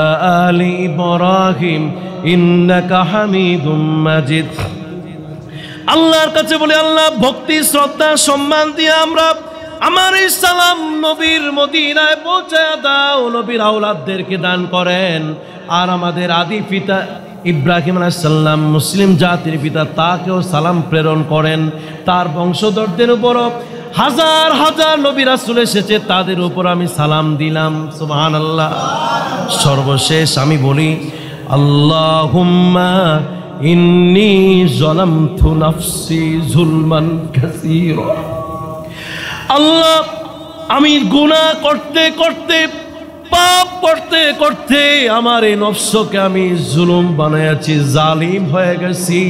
Speaker 1: আলি ইব্রাহিম ইন্নাকা হামিদুম মাজিদ। আল্লাহর কাছে বলি, আল্লাহ ভক্তি শ্রদ্ধা সম্মান দিয়ে আমরা আমার এই সালাম নবীর মদিনায় পৌঁছায় দাও, নবীর আওলাদদেরকে দান করেন। আর আমাদের আদি পিতা ইব্রাহিম আলাইহিস সালাম মুসলিম জাতির পিতা, তাকেও সালাম প্রেরণ করেন। তার বংশধরদের উপরও হাজার হাজার নবী রাসূল এসেছে, তাদের উপর আমি সালাম দিলাম। সুবহানাল্লাহ। সর্বশেষ আমি বলি, আল্লাহুম্মা ইন্নী যালামতু নাফসি যুলমান কাসীরা। আল্লাহ, আমি গুনাহ করতে করতে পাপ করতে করতে আমার এই নফসকে আমি জুলুম বানাইয়াছি, জালিম হয়ে গেছি।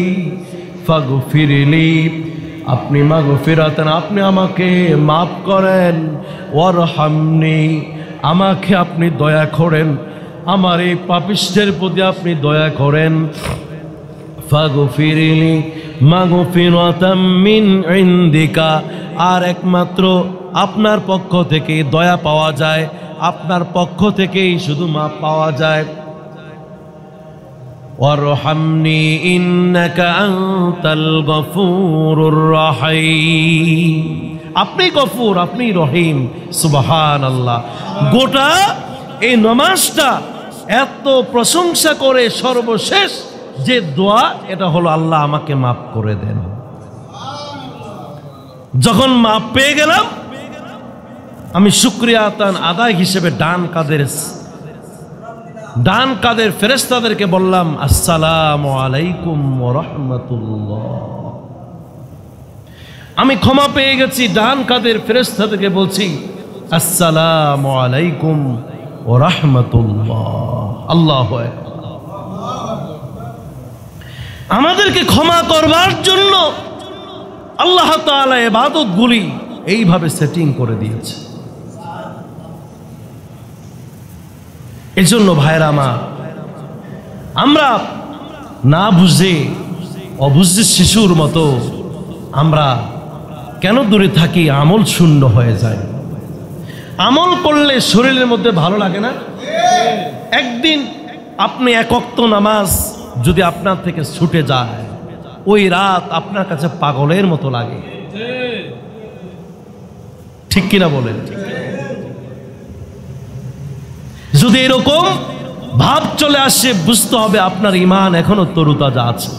Speaker 1: ফাগফিরলি, আপনি মাগফিরাতান, আপনি আমাকে মাফ করেন। ওয়ারহামনি, আমাকে আপনি দয়া করেন, আমার এই পাপিষ্ঠের প্রতি আপনি দয়া করেন। ফাগফিরলি মাগফিরাতাম মিন ইনদিকা, আর একমাত্র আপনার পক্ষ থেকে দয়া পাওয়া যায়, আপনার পক্ষ থেকেই শুধু মাপ পাওয়া যায়। ওয়ারহামনি ইন্নাকা আনতাল গফুরুর রহিম, আপনি গফুর, আপনি রহিম। সুবহানাল্লাহ। গোটা এই নামাজটা এত প্রশংসা করে সর্বশেষ যে দোয়া, এটা হলো আল্লাহ আমাকে মাফ করে দেন। যখন মাপ পেয়ে গেলাম, আমি শুকরিয়া আদায় হিসেবে ডান কাদের ফেরেশতাদেরকে বললাম, আসসালামু আলাইকুম ওয়া রাহমাতুল্লাহ। আমি ক্ষমা পেয়ে গেছি, ডান কাদের ফেরেশতাদেরকে বলছি আসসালামু আলাইকুম ওয়া রাহমাতুল্লাহ। আল্লাহু আকবার। আমাদেরকে ক্ষমা করবার জন্য আল্লাহ তাআলা ইবাদতগুলি এইভাবে সেটিং করে দিয়েছে। এজন্য ভাইরা আমার, আমরা না বুঝে অবুঝে শিশুর মতো আমরা কেন দূরে থাকি? আমল শূন্য হয়ে যায়। আমল করলে শরীরের মধ্যে ভালো লাগে না? একদিন আপনি এক ওয়াক্ত নামাজ যদি আপনার থেকে ছুটে যায়, ওই রাত আপনার কাছে পাগলের মতো লাগে, ঠিক কিনা বলেন? যদি এরকম ভাব চলে আসে, বুঝতে হবে আপনার ঈমান এখনো তরুতাজা আছে।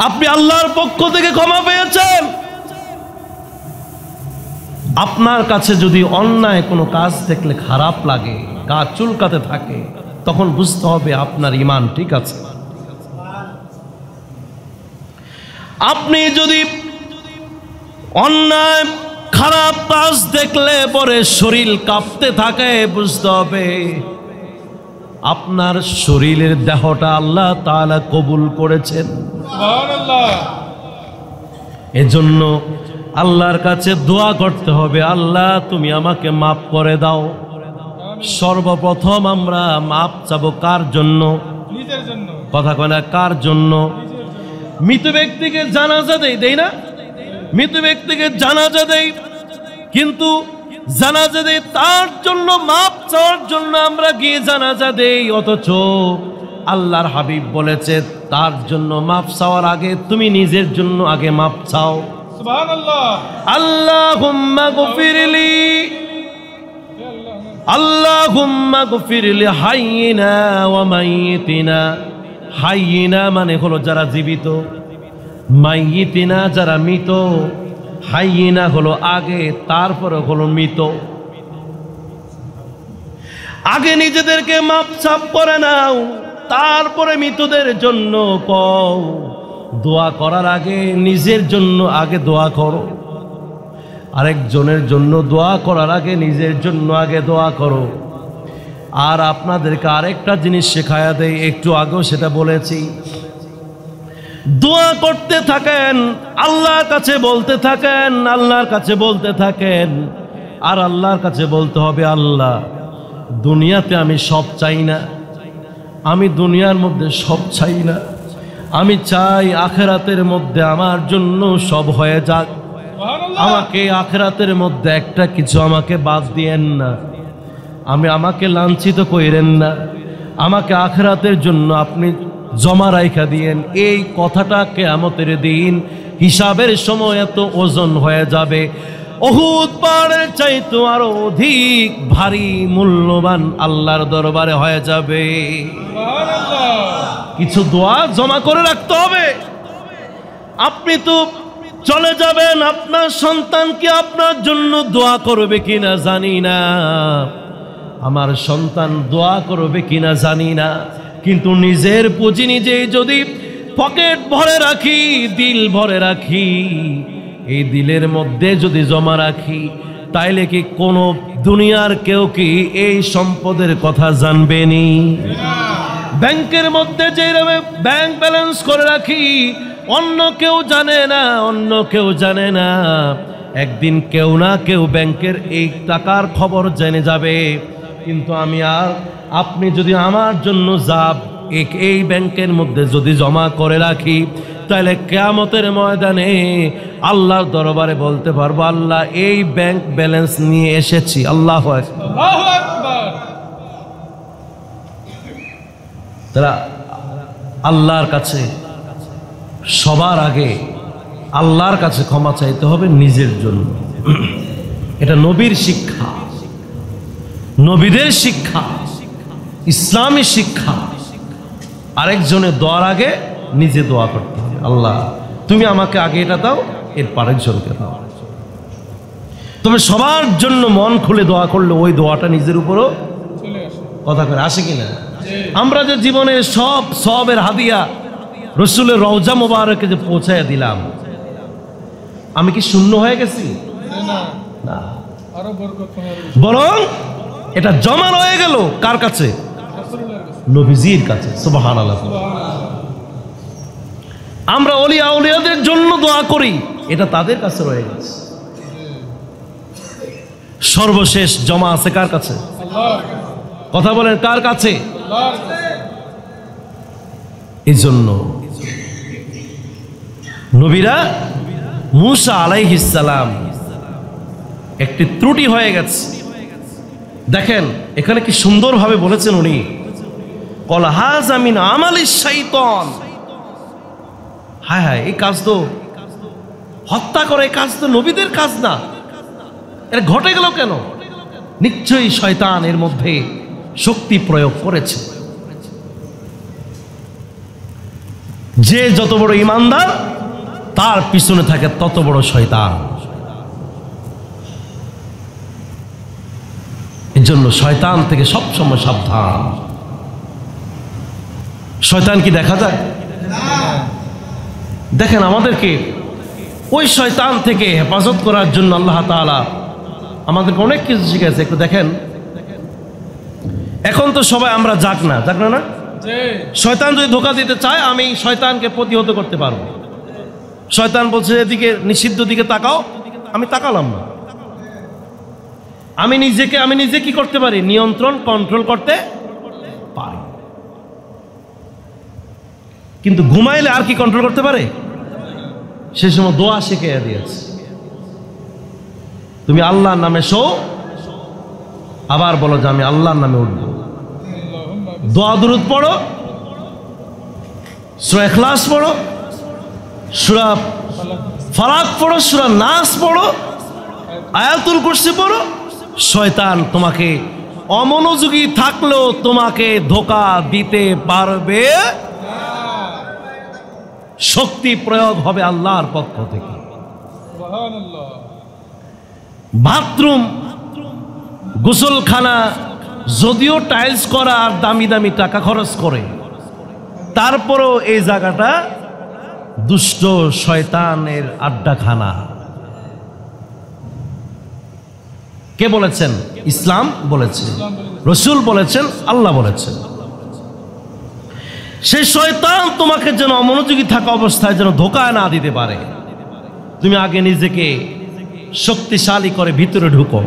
Speaker 1: আপনি আল্লাহর পক্ষ থেকে ক্ষমা পেয়েছেন। আপনার কাছে যদি অন্যায় কোনো কাজ দেখলে খারাপ লাগে, গা চুলকাতে থাকে, তখন বুঝতে হবে আপনার ঈমান ঠিক আছে। আপনি যদি অন্যায় খারাপ কাজ দেখলে পরে শরীর কাঁপতে থাকে, বুঝতে হবে আপনার শরীরের দেহটা আল্লাহ তাআলা কবুল করেছেন।
Speaker 2: সুবহানাল্লাহ।
Speaker 1: এজন্য আল্লাহর কাছে দোয়া করতে হবে, আল্লাহ তুমি আমাকে মাফ করে দাও। সর্বপ্রথম আমরা মাফ চাবো কার জন্য?
Speaker 2: নিজের জন্য।
Speaker 1: কথা কয় না, কার জন্য? মৃত ব্যক্তিকে জানাজা দেই না? মৃত ব্যক্তিকে জানাজা দেই, কিন্তু জানাজা দেই তার জন্য, মাপ চাওয়ার জন্য আমরা গিয়ে জানাজা দেই। অথচ আল্লাহর হাবিব বলেছে তার জন্য মাপ চাওয়ার আগে তুমি নিজের জন্য আগে মাপ চাও।
Speaker 2: সুবহানাল্লাহ।
Speaker 1: আল্লাহুম্মা গফিরলি, আল্লাহুম্মা গফিরলি হাইয়িনা ওয়া মাইয়িতিনা। হাইয়িনা মানে হলো যারা জীবিত, মাইয়িতিনা যারা মৃত। হাইয়িনা হলো আগে, তারপরে হলো মৃত। আগে নিজেদেরকে মাপ চাপ করে নাও, তারপরে মৃতদের জন্য কও। দোয়া করার আগে নিজের জন্য আগে দোয়া করো, আরেকজনের জন্য দোয়া করার আগে নিজের জন্য আগে দোয়া করো। আর আপনাদেরকে আরেকটা জিনিস শেখায়া দেই, একটু আগেও সেটা বলেছি। দোয়া করতে থাকেন, আল্লাহর কাছে বলতে থাকেন, আল্লাহর কাছে বলতে থাকেন। আর আল্লাহর কাছে বলতে হবে, আল্লাহ দুনিয়াতে আমি সব চাই না, আমি দুনিয়ার মধ্যে সব চাই না, আমি চাই আখেরাতের মধ্যে আমার জন্য সব হয়ে যাক। আমাকে আখেরাতের মধ্যে একটা কিছু আমাকে বাদ দিয়েন না, আমাকে লাঞ্ছিত কইরেন না, আমাকে আখেরাতের জন্য আপনি জমা রাইখা দিয়েন। এই কথাটা কিয়ামতের দিন হিসাবের সময় এত ওজন হয়ে যাবে, উহুদ পাহাড়ের চাইতে আরো অধিক ভারী মূল্যবান আল্লাহর দরবারে হয়ে যাবে। কিছু দোয়া জমা করে রাখতে হবে। আপনি তো চলে যাবেন, আপনার সন্তান কি আপনার জন্য দোয়া করবে কিনা জানি না, আমার সন্তান দোয়া করবে কিনা জানি না, কিন্তু নিজের পুঁজি নিজেই যদি পকেট ভরে রাখি, দিল ভরে রাখি, এই দিলের মধ্যে যদি জমা রাখি, তাইলে কি কোনো দুনিয়ার কেউ কি এই সম্পদের কথা জানবেনি? ব্যাংকের মধ্যে যেভাবে ব্যাংক ব্যালেন্স করে রাখি, অন্য কেউ জানে না, অন্য কেউ জানে না। একদিন কেউ না কেউ ব্যাংকের এই টাকার খবর জেনে যাবে। কিন্তু আমি আর আপনি যদি আমার জন্য এই ব্যাংকের মধ্যে যদি জমা করে রাখি, তাহলে কিয়ামতের ময়দানে আল্লাহর দরবারে বলতে পারবো, আল্লাহ এই ব্যাংক ব্যালেন্স নিয়ে এসেছি। আল্লাহু আকবার।
Speaker 2: আল্লাহু আকবার।
Speaker 1: তারা আল্লাহর কাছে সবার আগে আল্লাহর কাছে ক্ষমা চাইতে হবে নিজের জন্য। এটা নবীর শিক্ষা, নবীদের শিক্ষা, ইসলামী শিক্ষা। আরেকজনের দোয়ার আগে নিজে দোয়া করতে হবে, আল্লাহ তুমি আমাকে আগে এটা দাও, এরপর আরেকজনকে দাও। তবে সবার জন্য মন খুলে দোয়া করলে ওই দোয়াটা নিজের উপরও কথা করে আসে কিনা। আমরা যে জীবনের সবের হাদিয়া রসুলের রওজা মোবারকে যে পৌঁছায় দিলাম, আমি কি শূন্য হয়ে গেছি? না, বরং এটা জমা রয়ে গেল কার কাছে? নবীজির কাছে। সুবহানাল্লাহ। আমরা ওলিয়া আউলিয়াদের জন্য দোয়া করি, এটা তাদের কাছে রয়ে গেছে। সর্বশেষ জমা আছে কার কাছে? কথা বলেন, কার কাছে? এই জন্য নবীরা, মূসা আলাইহিস সালাম একটি ত্রুটি হয়ে গেছে। দেখেন এখানে কি সুন্দরভাবে বলেছেন উনি, কল হাযা মিন আমালিশ শাইতান। হায় হায়, এই কাজ তো হত্যা করে, এই কাজ তো নবীদের কাজ না, এটা ঘটে গেল কেন? নিশ্চয়ই শয়তান এর মধ্যে শক্তি প্রয়োগ করেছে। যে যত বড় ঈমানদার তার পিছনে থাকে তত বড় শয়তান। এর জন্য শয়তান থেকে সবসময় সাবধান। শয়তান কি দেখা যায়? দেখেন আমাদেরকে ওই শয়তান থেকে হেফাজত করার জন্য আল্লাহ তাআলা আমাদেরকে অনেক কিছু শিখেছে। একটু দেখেন, এখন তো সবাই আমরা যাক না না
Speaker 2: জি।
Speaker 1: শয়তান যদি ধোঁকা দিতে চায় আমি শয়তানকে প্রতিহত করতে পারবো। শয়তান বলছে এদিকে নিষিদ্ধ দিকে তাকাও, আমি তাকালাম না। আমি নিজে কি করতে পারি? নিয়ন্ত্রণ, কন্ট্রোল করতে পারি। কিন্তু ঘুমাইলে আর কি কন্ট্রোল করতে পারে? সে সময় দোয়া শিখিয়ে দিয়েছে, তুমি আল্লাহর নামে শো, আবার বলো যে আমি আল্লাহর নামে উঠবো। দোয়া দুরূদ পড়ো, সূরা ইখলাস পড়ো, সূরা ফালাক পড়ো, সূরা নাস পড়ো, আয়াতুল কুরসি পড়ো। শয়তান তোমাকে অমনোযোগী থাকলেও তোমাকে ধোঁকা দিতে পারবে। শক্তি প্রয়োগ হবে আল্লাহর পক্ষ থেকে।
Speaker 2: সুবহানাল্লাহ।
Speaker 1: বাথরুম, গোসলখানা যদিও টাইলস করা আর দামি দামি টাকা খরচ করে, তারপরও এই জায়গাটা দুষ্ট শয়তানের আড্ডাখানা। কে বলেছেন? ইসলাম বলেছে, রসুল বলেছেন, আল্লাহ বলেছেন। সেই শয়তান তোমাকে যেন অমনোযোগী থাকা অবস্থায় যেন ধোঁকা না দিতে পারে, তুমি আগে নিজেকে শক্তিশালী করে ভিতরে ঢুকো।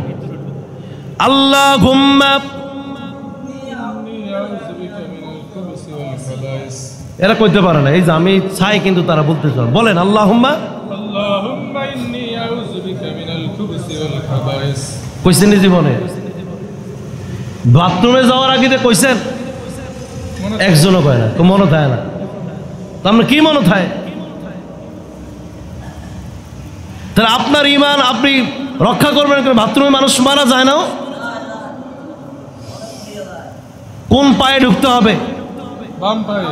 Speaker 1: আল্লাহুম্মা, এরা কইতে পারে না, এই যে আমি চাই কিন্তু তারা বলতে চান। বলেন আল্লাহুম্মা।
Speaker 2: আল্লাহুম্মা ইন্নী আউযু বিকা মিনাল খুবুসি ওয়াল খাবাইস।
Speaker 1: কইছেন নি জীবনে? বাথরুমে যাওয়ার আগে কইছেন? একজনও কয় না, তো মনে থাকে না। তো আমরা কি মনে থাকে? তাহলে আপনার ঈমান আপনি রক্ষা করবেন, বাথরুমে মানুষ মারা যায় না। কোন পায়ে ঢুকতে হবে?
Speaker 2: বাম পায়ে।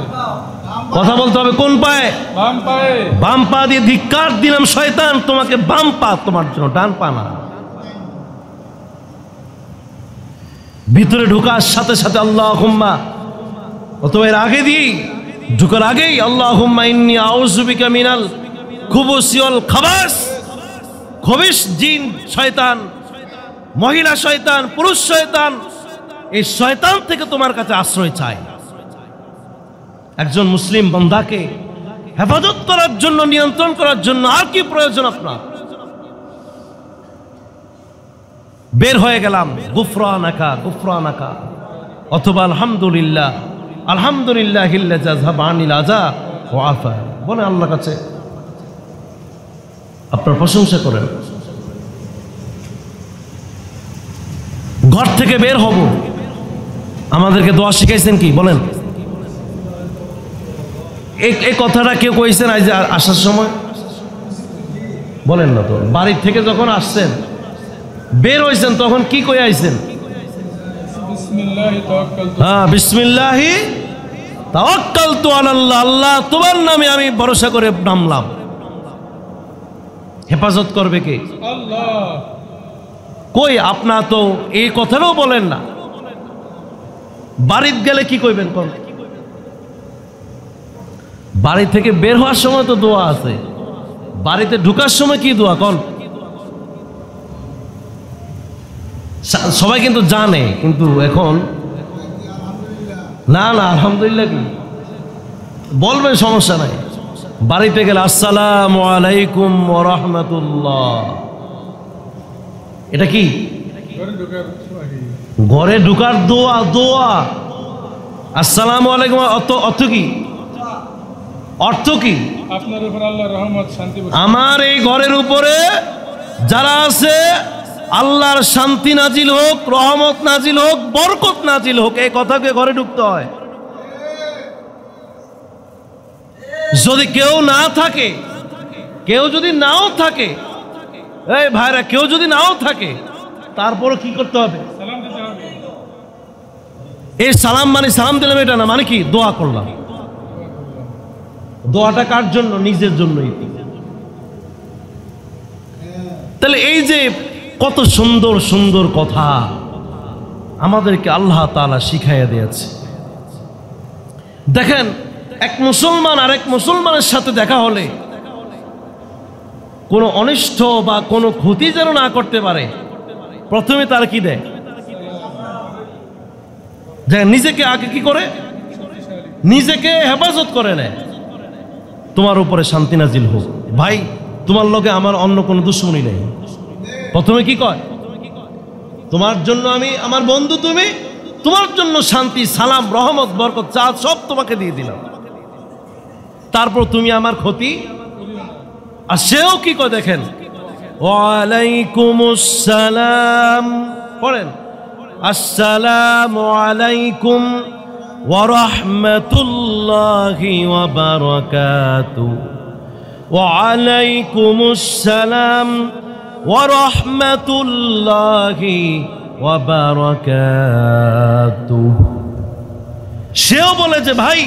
Speaker 1: কথা বলতে হবে কোন পায়ে?
Speaker 2: বাম পায়ে।
Speaker 1: বাম পা দিয়ে ধিক্কার দিলাম শয়তান, তোমাকে বাম পা তোমার জন্য, ডান পা না। ভিতরে ঢোকার সাথে সাথে আল্লাহুম্মা, অথবা এর আগে দিই ঢোকার আগেই আল্লাহুম্মা ইন্নী আউযু বিকা মিনাল খুবুসি ওয়াল খাবাস। খবিশ জিন শয়তান, মহিলা শয়তান, পুরুষ শয়তান, এই শয়তান থেকে তোমার কাছে আশ্রয় চাই। একজন মুসলিম বান্দাকে হেফাজত করার জন্য, নিয়ন্ত্রণ করার জন্য আর কি প্রয়োজন আপনার? বের হয়ে গেলাম, গুফরানাকা গুফরানাকা, অথবা আলহামদুলিল্লাহ আলহামদুলিল্লাহিল্লাযী আযহাবা আনিল আযা ওয়া আফা। বলে আল্লাহর কাছে আপনার প্রশংসা করেন। ঘর থেকে বের হব, আমাদেরকে দোয়া শিখাইছেন কি? বলেন এই কথাটা কেউ কইছেন আজ আসার সময়? বলেন না তো। বাড়ির থেকে যখন আসছেন, বের হইছেন, তখন কি কই আইছেন? হ্যাঁ, বিসমিল্লাহি তাওয়াক্কালতু আলাল্লাহ, আল্লাহ তোমার নামে আমি ভরসা করে নামলাম। হেফাজত করবে কে?
Speaker 2: আল্লাহ।
Speaker 1: কই আপনার তো এই কথাটাও বলেন না। বাড়িতে গেলে কি কইবেন? কোন বাড়ি থেকে বের হওয়ার সময় তো দোয়া আছে, বাড়িতে ঢুকার সময় কি দোয়া? কোন সবাই কিন্তু জানে, কিন্তু এখন না না আলহামদুলিল্লাহ কি বলবেন, সমস্যা নাই। বাড়িতে গেলে আসসালামু আলাইকুম ওয়া রাহমাতুল্লাহ, এটা কি? ঘরে ঢুকার দোয়া। দোয়া আসসালামু আলাইকুম অর্থ কি? অর্থ কি?
Speaker 2: আপনার উপর আল্লাহর রহমত, শান্তি।
Speaker 1: আমার এই ঘরের উপরে যারা আছে আল্লাহর শান্তি নাজিল হোক, রহমত নাজিল হোক, বরকত নাজিল হোক, এই কথাকে ঘরে ঢুকতে হয়। যদি কেউ না থাকে, কেউ যদি নাও থাকে, এই ভাইরা কেউ যদি নাও থাকে, তারপরও কি করতে হবে?
Speaker 2: সালাম দিতে হবে।
Speaker 1: এই সালাম মানে সালাম দিলাম এটা না, মানে কি? দোয়া করলাম। দোয়াটা কার জন্য? নিজের জন্যই। তাহলে এই যে কত সুন্দর সুন্দর কথা আমাদেরকে আল্লাহ তাআলা শিখাইয়া দিয়েছে। দেখেন, এক মুসলমান আরেক মুসলমানের সাথে দেখা হলে কোনো অনিষ্ট বা কোনো ক্ষতি যেন না করতে পারে, প্রথমে তার কি দেয়? যে নিজেকে আগে কি করে, নিজেকে হেফাজত করে নেয়। তোমার উপরে শান্তি নাজিল হোক। ভাই তোমার লগে আমার অন্য কোনো দুশ্মনী নেই। প্রথমে কি কয়, তোমার জন্য আমি, আমার বন্ধু তুমি, তোমার জন্য শান্তি, সালাম, রহমত, বরকত, চাঁদ সব তোমাকে দিয়ে দিলাম। তারপর তুমি আমার ক্ষতি। আর সেও কি কয় দেখেন, ওয়ালাইকুমুস সালাম, পড়েন, আসসালামু আলাইকুম ওয়া রাহমাতুল্লাহি ওয়া বারাকাতুহু। ওয়ালাইকুমুস সালাম ওয়া রাহমাতুল্লাহি ওয়া বারাকাতুহু। সেও বলে যে ভাই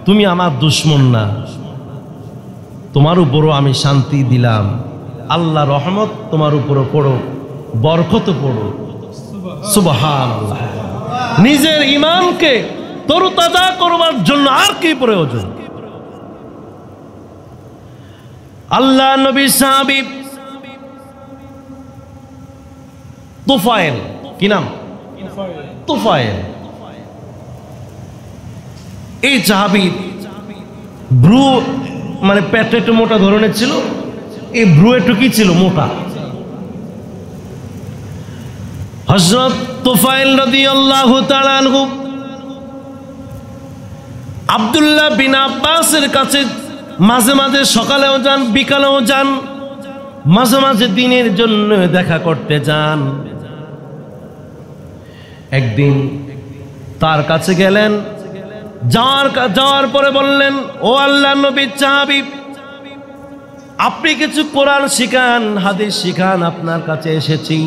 Speaker 1: তুমি আমার দুশমন না, তোমার উপরও আমি শান্তি দিলাম, আল্লাহ রহমত তোমার উপরও পড়ো, বরকত পড়ো। সুবহানাল্লাহ। নিজের ঈমানকে তরতাজা করবার জন্য আর কি প্রয়োজন? আল্লাহ নবী সাহাবী তুফাইল, কি নাম? তুফাইল। এই সাহাবী ব্রু মানে পেটে একটু মোটা ধরনের ছিল, এই ব্রু একটু কি ছিল, মোটা। হযরত তুফাইল রাদিয়াল্লাহু তাআলা আনহু আব্দুল্লাহ বিন আব্বাসের কাছে মাঝে মাঝে সকালেও যান, বিকালেও যান, মাঝে মাঝে দিনের জন্য দেখা করতে যান। একদিন তার কাছে গেলেন, যাওয়ার পরে বললেন, ও আল্লাহর নবীর সাহাবী, আপনি কিছু কোরআন শিখান, হাদিস শিখান, আপনার কাছে এসেছি।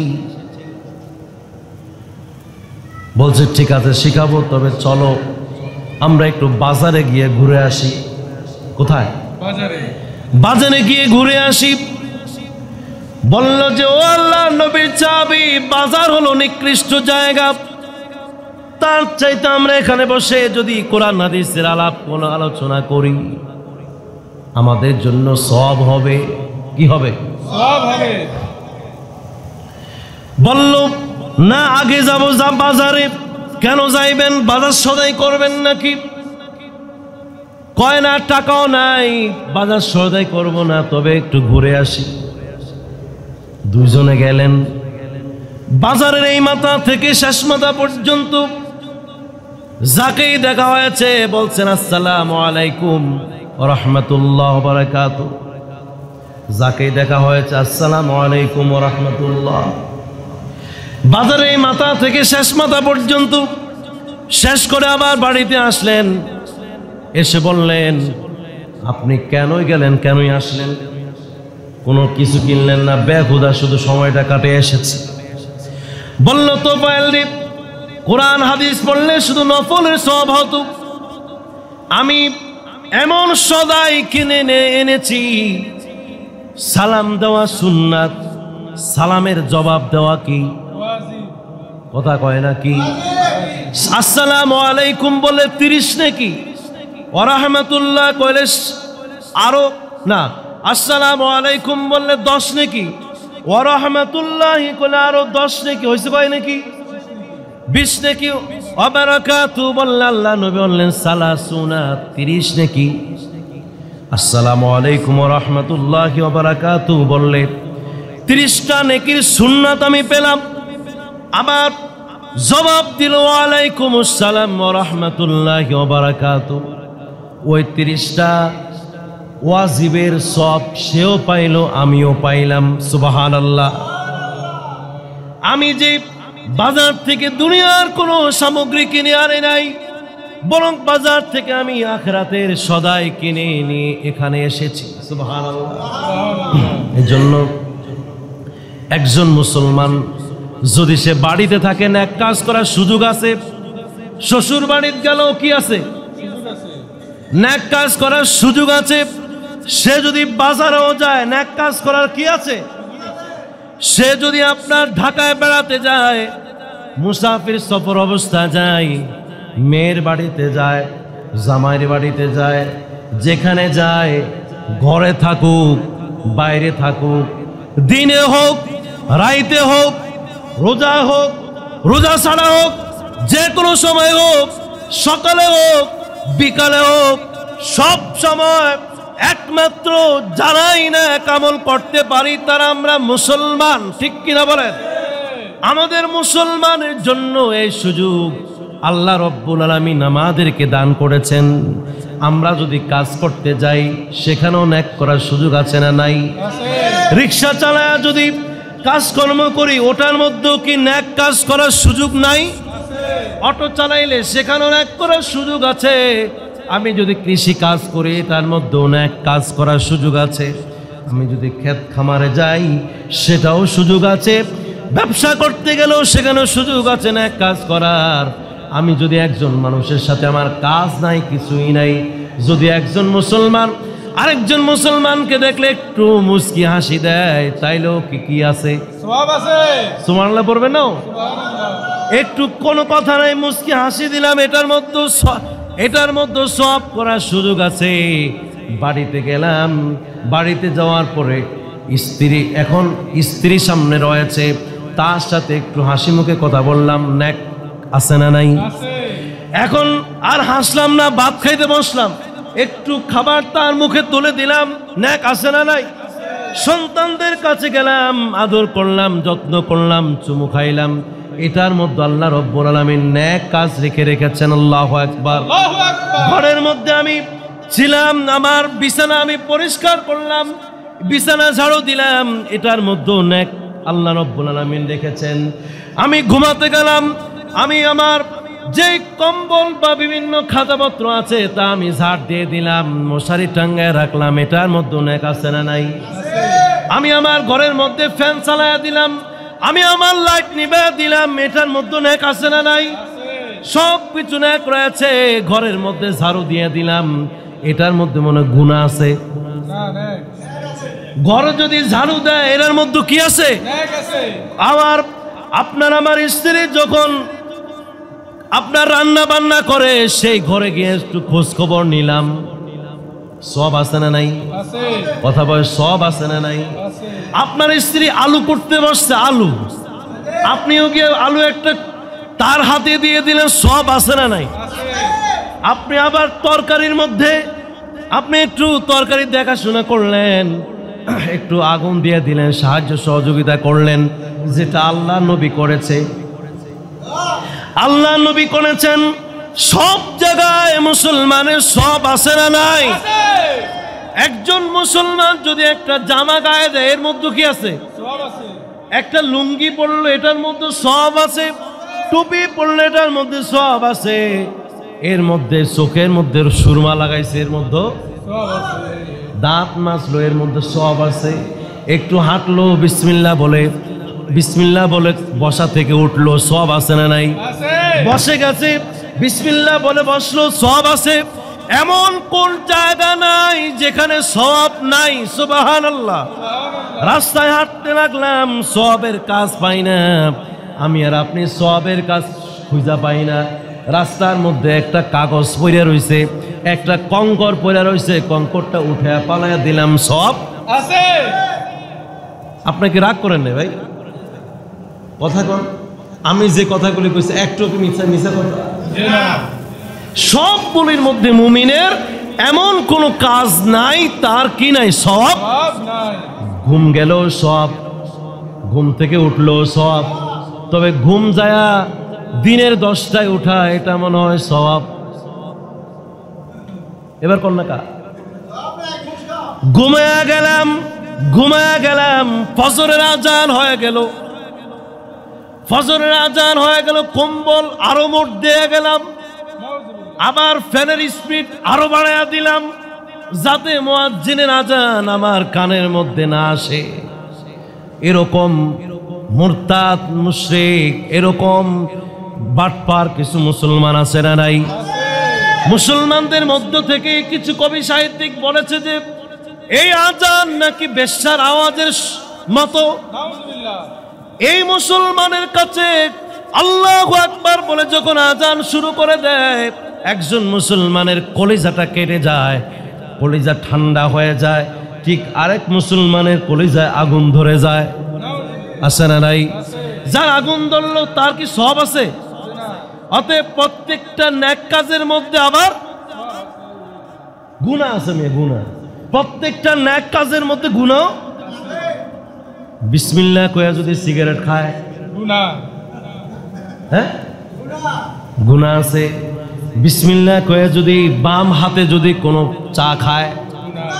Speaker 1: বলছে ঠিক আছে শিখাবো, তবে চলো আমরা একটু বাজারে গিয়ে ঘুরে আসি। কোথায়? বাজারে গিয়ে ঘুরে আসি। বলল যে ও আল্লাহর নবীর সাহাবী, বাজার হলো নিকৃষ্ট জায়গা, তার চাইতে আমরা এখানে বসে যদি কোরআন হাদিসের কোনো আলোচনা করি আমাদের জন্য সওয়াব হবে। কি হবে? সওয়াব হবে। বলল না, আগে যাব বাজারে। কেন যাইবেন? বাজার সদাই করবেন নাকি? কয় না, টাকাও নাই, বাজার সদাই করব না, তবে একটু ঘুরে আসি। দুইজনে গেলেন। বাজারের এই মাথা থেকে শেষ মাথা পর্যন্ত যাকেই দেখা হয়েছে বলছেন আসসালামু আলাইকুম ওয়া রাহমাতুল্লাহি ওয়া বারাকাতুহু। যাকেই দেখা হয়েছে আসসালামু আলাইকুম ওয়া রাহমাতুল্লাহ। বাজারে এই মাথা থেকে শেষ মাথা পর্যন্ত শেষ করে আবার বাড়িতে আসলেন। এসে বললেন, আপনি কেনই গেলেন, কেনই আসলেন? কোনো কিছু কিনলেন না, বেহুদা শুধু সময়টা কাটে এসেছে। বলল তো পায়েলদীপ, কোরআন হাদিস পড়লে শুধু নফলের সওয়াব হতো, আমি এমন সদাই কিনে এনেছি, সালাম দেওয়া সুন্নাত, সালামের জবাব দেওয়া কি কথা কয় না কি? আসসালামু আলাইকুম বলে 30 নাকি, ওয়া রাহমাতুল্লাহ কইলে আরো না, আসসালামু আলাইকুম বললে 10 নাকি, ওয়া রাহমাতুল্লাহি কইলে আরো 10 নাকি, হইছে কয় নাকি? 20 নাকি, ওয়া বারাকাতু বললে আল্লাহ নবী বললেন সালাসুনা, 30 নাকি। আসসালামু আলাইকুম ওয়া রাহমাতুল্লাহি ওয়া বারাকাতু বললে 30টা নেকির সুন্নাত আমি পেলাম। আবার জবাব দিল ওয়ালাইকুম আসসালাম ওয়া রাহমাতুল্লাহি ওয়া বারাকাতু, ওই 30টা ওয়াজিবের সওয়াব সেও পাইল, আমিও পাইলাম। সুবহানাল্লাহ। আমি যে বাজার থেকে দুনিয়ার কোনো সামগ্রী কিনে আনে নাই, বরং বাজার থেকে আমি আখিরাতের সদাই কিনে নিয়ে এখানে এসেছি। সুবহানাল্লাহ। এজন্য একজন মুসলমান যদি সে বাড়িতে থাকে, এক কাজ করার সুযোগ আছে। শ্বশুর বাড়িতে গেলেও কি আছে? ন্যাক কাজ করার সুযোগ আছে। সে যদি বাজারেও যায়, ন্যাক কাজ করার কি আছে? সে যদি আপনার ঢাকায় বেড়াতে যায়, মুসাফির সফর অবস্থা যায়, মেয়ের বাড়িতে যায়, জামাইয়ের বাড়িতে যায়, যেখানে যায়, ঘরে থাকুক বাইরে থাকুক, দিনে হোক রাইতে হোক, রোজা হোক রোজা ছাড়া হোক, যে কোনো সময় হোক, সকালে হোক, বিকালে হোক, সব সময় একমাত্র যারাই না আমল করতে পারি তারা আমরা মুসলমান, ঠিক কিনা বলেন? আমাদের মুসলমানের জন্য এই সুযোগ আল্লাহ রব্বুল আলামিন আমাদেরকে দান করেছেন। আমরা যদি কাজ করতে যাই সেখানেও নেক করার সুযোগ আছে না নাই? রিক্সা চালায় যদি কাজকর্ম করি ওটার মধ্যেও কি নেক কাজ করার সুযোগ নাই? অটো চালাইলে সেখানেও নেক করার সুযোগ আছে। আমি যদি কৃষি কাজ করি তার মধ্যেও নেক কাজ করার সুযোগ আছে। আমি যদি ক্ষেত খামারে যাই সেটাও সুযোগ আছে। ব্যবসা করতে গেলেও সেখানেও সুযোগ আছে নেক কাজ করার। আমি যদি একজন মানুষের সাথে আমার কাজ নাই, কিছুই নাই, যদি একজন মুসলমান আরেকজন মুসলমানকে দেখলে একটু মুস্কি হাসি দেয়, তাইলেও কি আছে? সওয়াব আছে। সুবহানাল্লাহ পড়বেন না? একটু কোনো কথা নাই, মুস্কি হাসি দিলাম, এটার মধ্যে সওয়াব করার সুযোগ আছে। বাড়িতে গেলাম, বাড়িতে যাওয়ার পরে এখন স্ত্রী সামনে রয়েছে, তার সাথে একটু হাসি মুখে কথা বললাম, নেক আছে না নাই? এখন আর হাসলাম না, ভাত খাইতে বসলাম, একটু খাবার তার মুখে তুলে দিলাম, নেক আছে না নাই? সন্তানদের কাছে গেলাম, আদর করলাম, যত্ন করলাম, চুমু খাইলাম, এটার মধ্যে আল্লাহ রব্বুল আলামিন নেক কাজ রেখেছেন। আল্লাহু আকবার। ঘরের মধ্যে আমি ছিলাম, আমার বিছানা আমি পরিষ্কার করলাম, বিছানা ঝাড়ু দিলাম, এটার মধ্যে নেক আল্লাহ রব্বুল আলামিন রেখেছেন। আমি ঘুমাতে গেলাম, আমি আমার যে কম্বল বা বিভিন্ন খাতাপত্র আছে তা আমি ঝাড় দিয়ে দিলাম, মশারি টাঙ্গায় রাখলাম, এটার মধ্যে নেক আছে না নাই? আমি আমার ঘরের মধ্যে ফ্যান চালায়া দিলাম, আমি আমার লাইট নিভে দিলাম, এটার মধ্যে নেক আছে না নাই? সব কিছু নেক রয়েছে। ঘরের মধ্যে ঝাড়ু দিয়ে দিলাম, এটার মধ্যে মনে গুনাহ আছে? ঘর যদি ঝাড়ু দেয় এটার মধ্যে কি আছে? আপনার আমার স্ত্রী যখন আপনার রান্না বান্না করে সেই ঘরে গিয়ে একটু খোঁজ খবর নিলাম, সব আছে না নাই? কথা বলে সব আছে না নাই? আপনার স্ত্রী আলু করতে বসছে, আলু আপনিও গিয়ে আলু একটা তার হাতে দিয়ে দিলেন, সব আছে না নাই? আপনি আবার তরকারির মধ্যে আপনি একটু তরকারি দেখাশোনা করলেন, একটু আগুন দিয়ে দিলেন, সাহায্য সহযোগিতা করলেন, যেটা আল্লাহ নবী করেছে। আল্লাহ নবী করেছেন। সব জায়গায় মুসলমানের সব আছে না নাই? একজন মুসলমান যদি একটা জামা গায়ে দেয় এর মধ্যে কি আছে? একটা লুঙ্গি পরলো এটার মধ্যে সব আছে, টুপি পরলে এটার মধ্যে সব আছে, এর মধ্যে চোখের মধ্যে সুরমা লাগাইছে এর মধ্যে দাঁত মাজলো এর মধ্যে সব আছে, একটু হাঁটলো বিসমিল্লাহ বলে বসা থেকে উঠলো, সব আছে না নাই? বসে গেছে বিসমিল্লাহ বলে বসলো, সব আছে। এমন কোন জায়গা নাই যেখানে সব নাই? সুবহানাল্লাহ। রাস্তায় হাঁটতে লাগলাম, সবের কাজ পাই না, আমি আর আপনি সবের কাজ খুঁজে পাই না। রাস্তার মধ্যে একটা কাগজ পড়ে রয়েছে, একটা কঙ্কর পড়ে রয়েছে, কঙ্করটা উঠে পালাইয়া দিলাম, সব আছে। আপনাকে রাগ করেন না ভাই, কথা কন, আমি যে কথাগুলি কইছি একটু কি মিছা কথা? সবগুলির মধ্যে মুমিনের এমন কোনো কাজ নাই তার কি নাই? সব নাই। ঘুম গেল সব, ঘুম থেকে উঠলো সব, তবে ঘুম যায়া দিনের 10টায় উঠা এটা মনে হয় সওয়াব। এবার কোন না কা ঘুমায়া গেলাম, ফজরের আজান হয়ে গেল, কম্বল আরো মোট দিয়ে গেলাম, আবার ফ্যানের স্পিড আরো বাড়াইয়া দিলাম, যাতে মুয়াজ্জিনের আজান আমার কানের মধ্যে না আসে। এরকম মুরতাদ মুশরিক, এরকম বাটপার কিছু মুসলমান আছে না নাই? মুসলমানদের মধ্য থেকে কিছু কবি সাহিত্যিক বলেছে যে এই আজান নাকি বেশ্যার আওয়াজের মতো। এই মুসলমানের কাছে আল্লাহু আকবার বলে যখন আজান শুরু করে দেয়, একজন মুসলমানের কলিজাটা কেটে যায়, কলিজা ঠান্ডা হয়ে যায়, ঠিক আরেক মুসলমানের কলিজায় আগুন ধরে যায়। আছে না নাই? যার আগুন ধরলো তার কি সব আছে? অতএব প্রত্যেকটা নেক কাজের মধ্যে আবার গুনাহ আছে। মেয়ে গুনাহ, প্রত্যেকটা নেক কাজের মধ্যে গুনাহ। বিসমিল্লাহ কয়া যদি সিগারেট খায়
Speaker 2: গুনাহ,
Speaker 1: হ্যাঁ গুনাহ আছে। বিসমিল্লাহ কয়া যদি বাম হাতে যদি কোনো চা খায়,
Speaker 2: গুনাহ,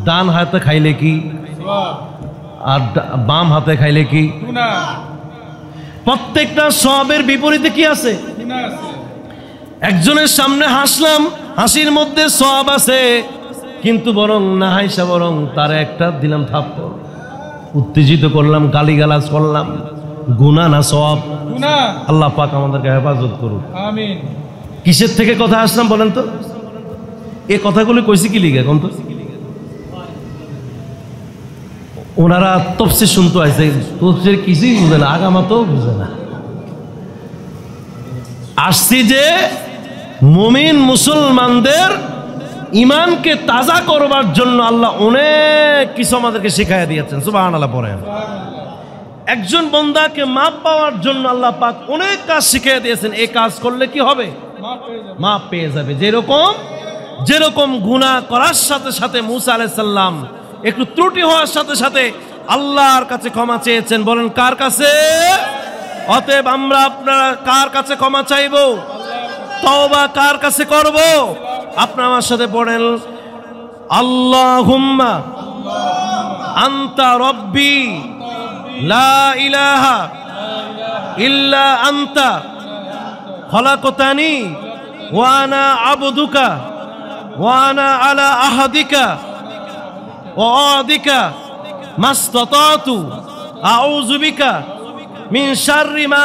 Speaker 1: ডান হাতে খাইলে কি
Speaker 2: সওয়াব,
Speaker 1: আর বাম হাতে খাইলে কি?
Speaker 2: গুনাহ,
Speaker 1: প্রত্যেকটা সওয়াবের বিপরীতে কি আছে?
Speaker 2: গুনাহ আছে।
Speaker 1: একজনের সামনে হাসলাম, হাসির মধ্যে সওয়াব আছে, কিন্তু বরং না হাসা বরং তার একটা দিলাম থাপ্পড়, উত্তেজিত করলাম, গালিগালাজ করলাম, গুনাহ না সওয়াব?
Speaker 2: গুনাহ।
Speaker 1: আল্লাহ পাক আমাদেরকে হেফাজত করুক।
Speaker 2: আমিন।
Speaker 1: কিসের থেকে কথা আসলাম বলেন তো? এই কথাগুলো কইছি কি লিগে কোন তো? ওনারা তফসির শুনতে আসছে, তফসির কিছুই বুঝে না, আগামাতেও বুঝে না। আসছি যে মুমিন মুসলমানদের ইমানকে তাজা করবার জন্য আল্লাহ অনেক কিছু আমাদেরকে শিখাইয়া দিয়েছেন। সুবহানাল্লাহ পড়েন। একজন বান্দাকে মাপ পাওয়ার জন্য আল্লাহ পাক অনেক কাজ শিখিয়ে দিয়েছেন। এই কাজ করলে কি হবে? মাপ পেয়ে যাবে। যেরকম গুনাহ করার সাথে সাথে মুসা আলাইহিস সালাম একটু ত্রুটি হওয়ার সাথে সাথে আল্লাহর কাছে ক্ষমা চেয়েছেন। বলেন কার কাছে? অতএব আমরা আপনারা কার কাছে ক্ষমা চাইবো? তওবা কার কাছে করব? আপনারা আমার সাথে পড়েন, আল্লাহুম্মা আনতা রব্বি লা ইলাহা ইল্লা আনতা খলাকতানি ওয়া আনা আবদুকা ওয়া আনা আলা আহাদিকা ওয়া আদিকা মাসতাতাতু আউযু বিকা মিন শাররি মা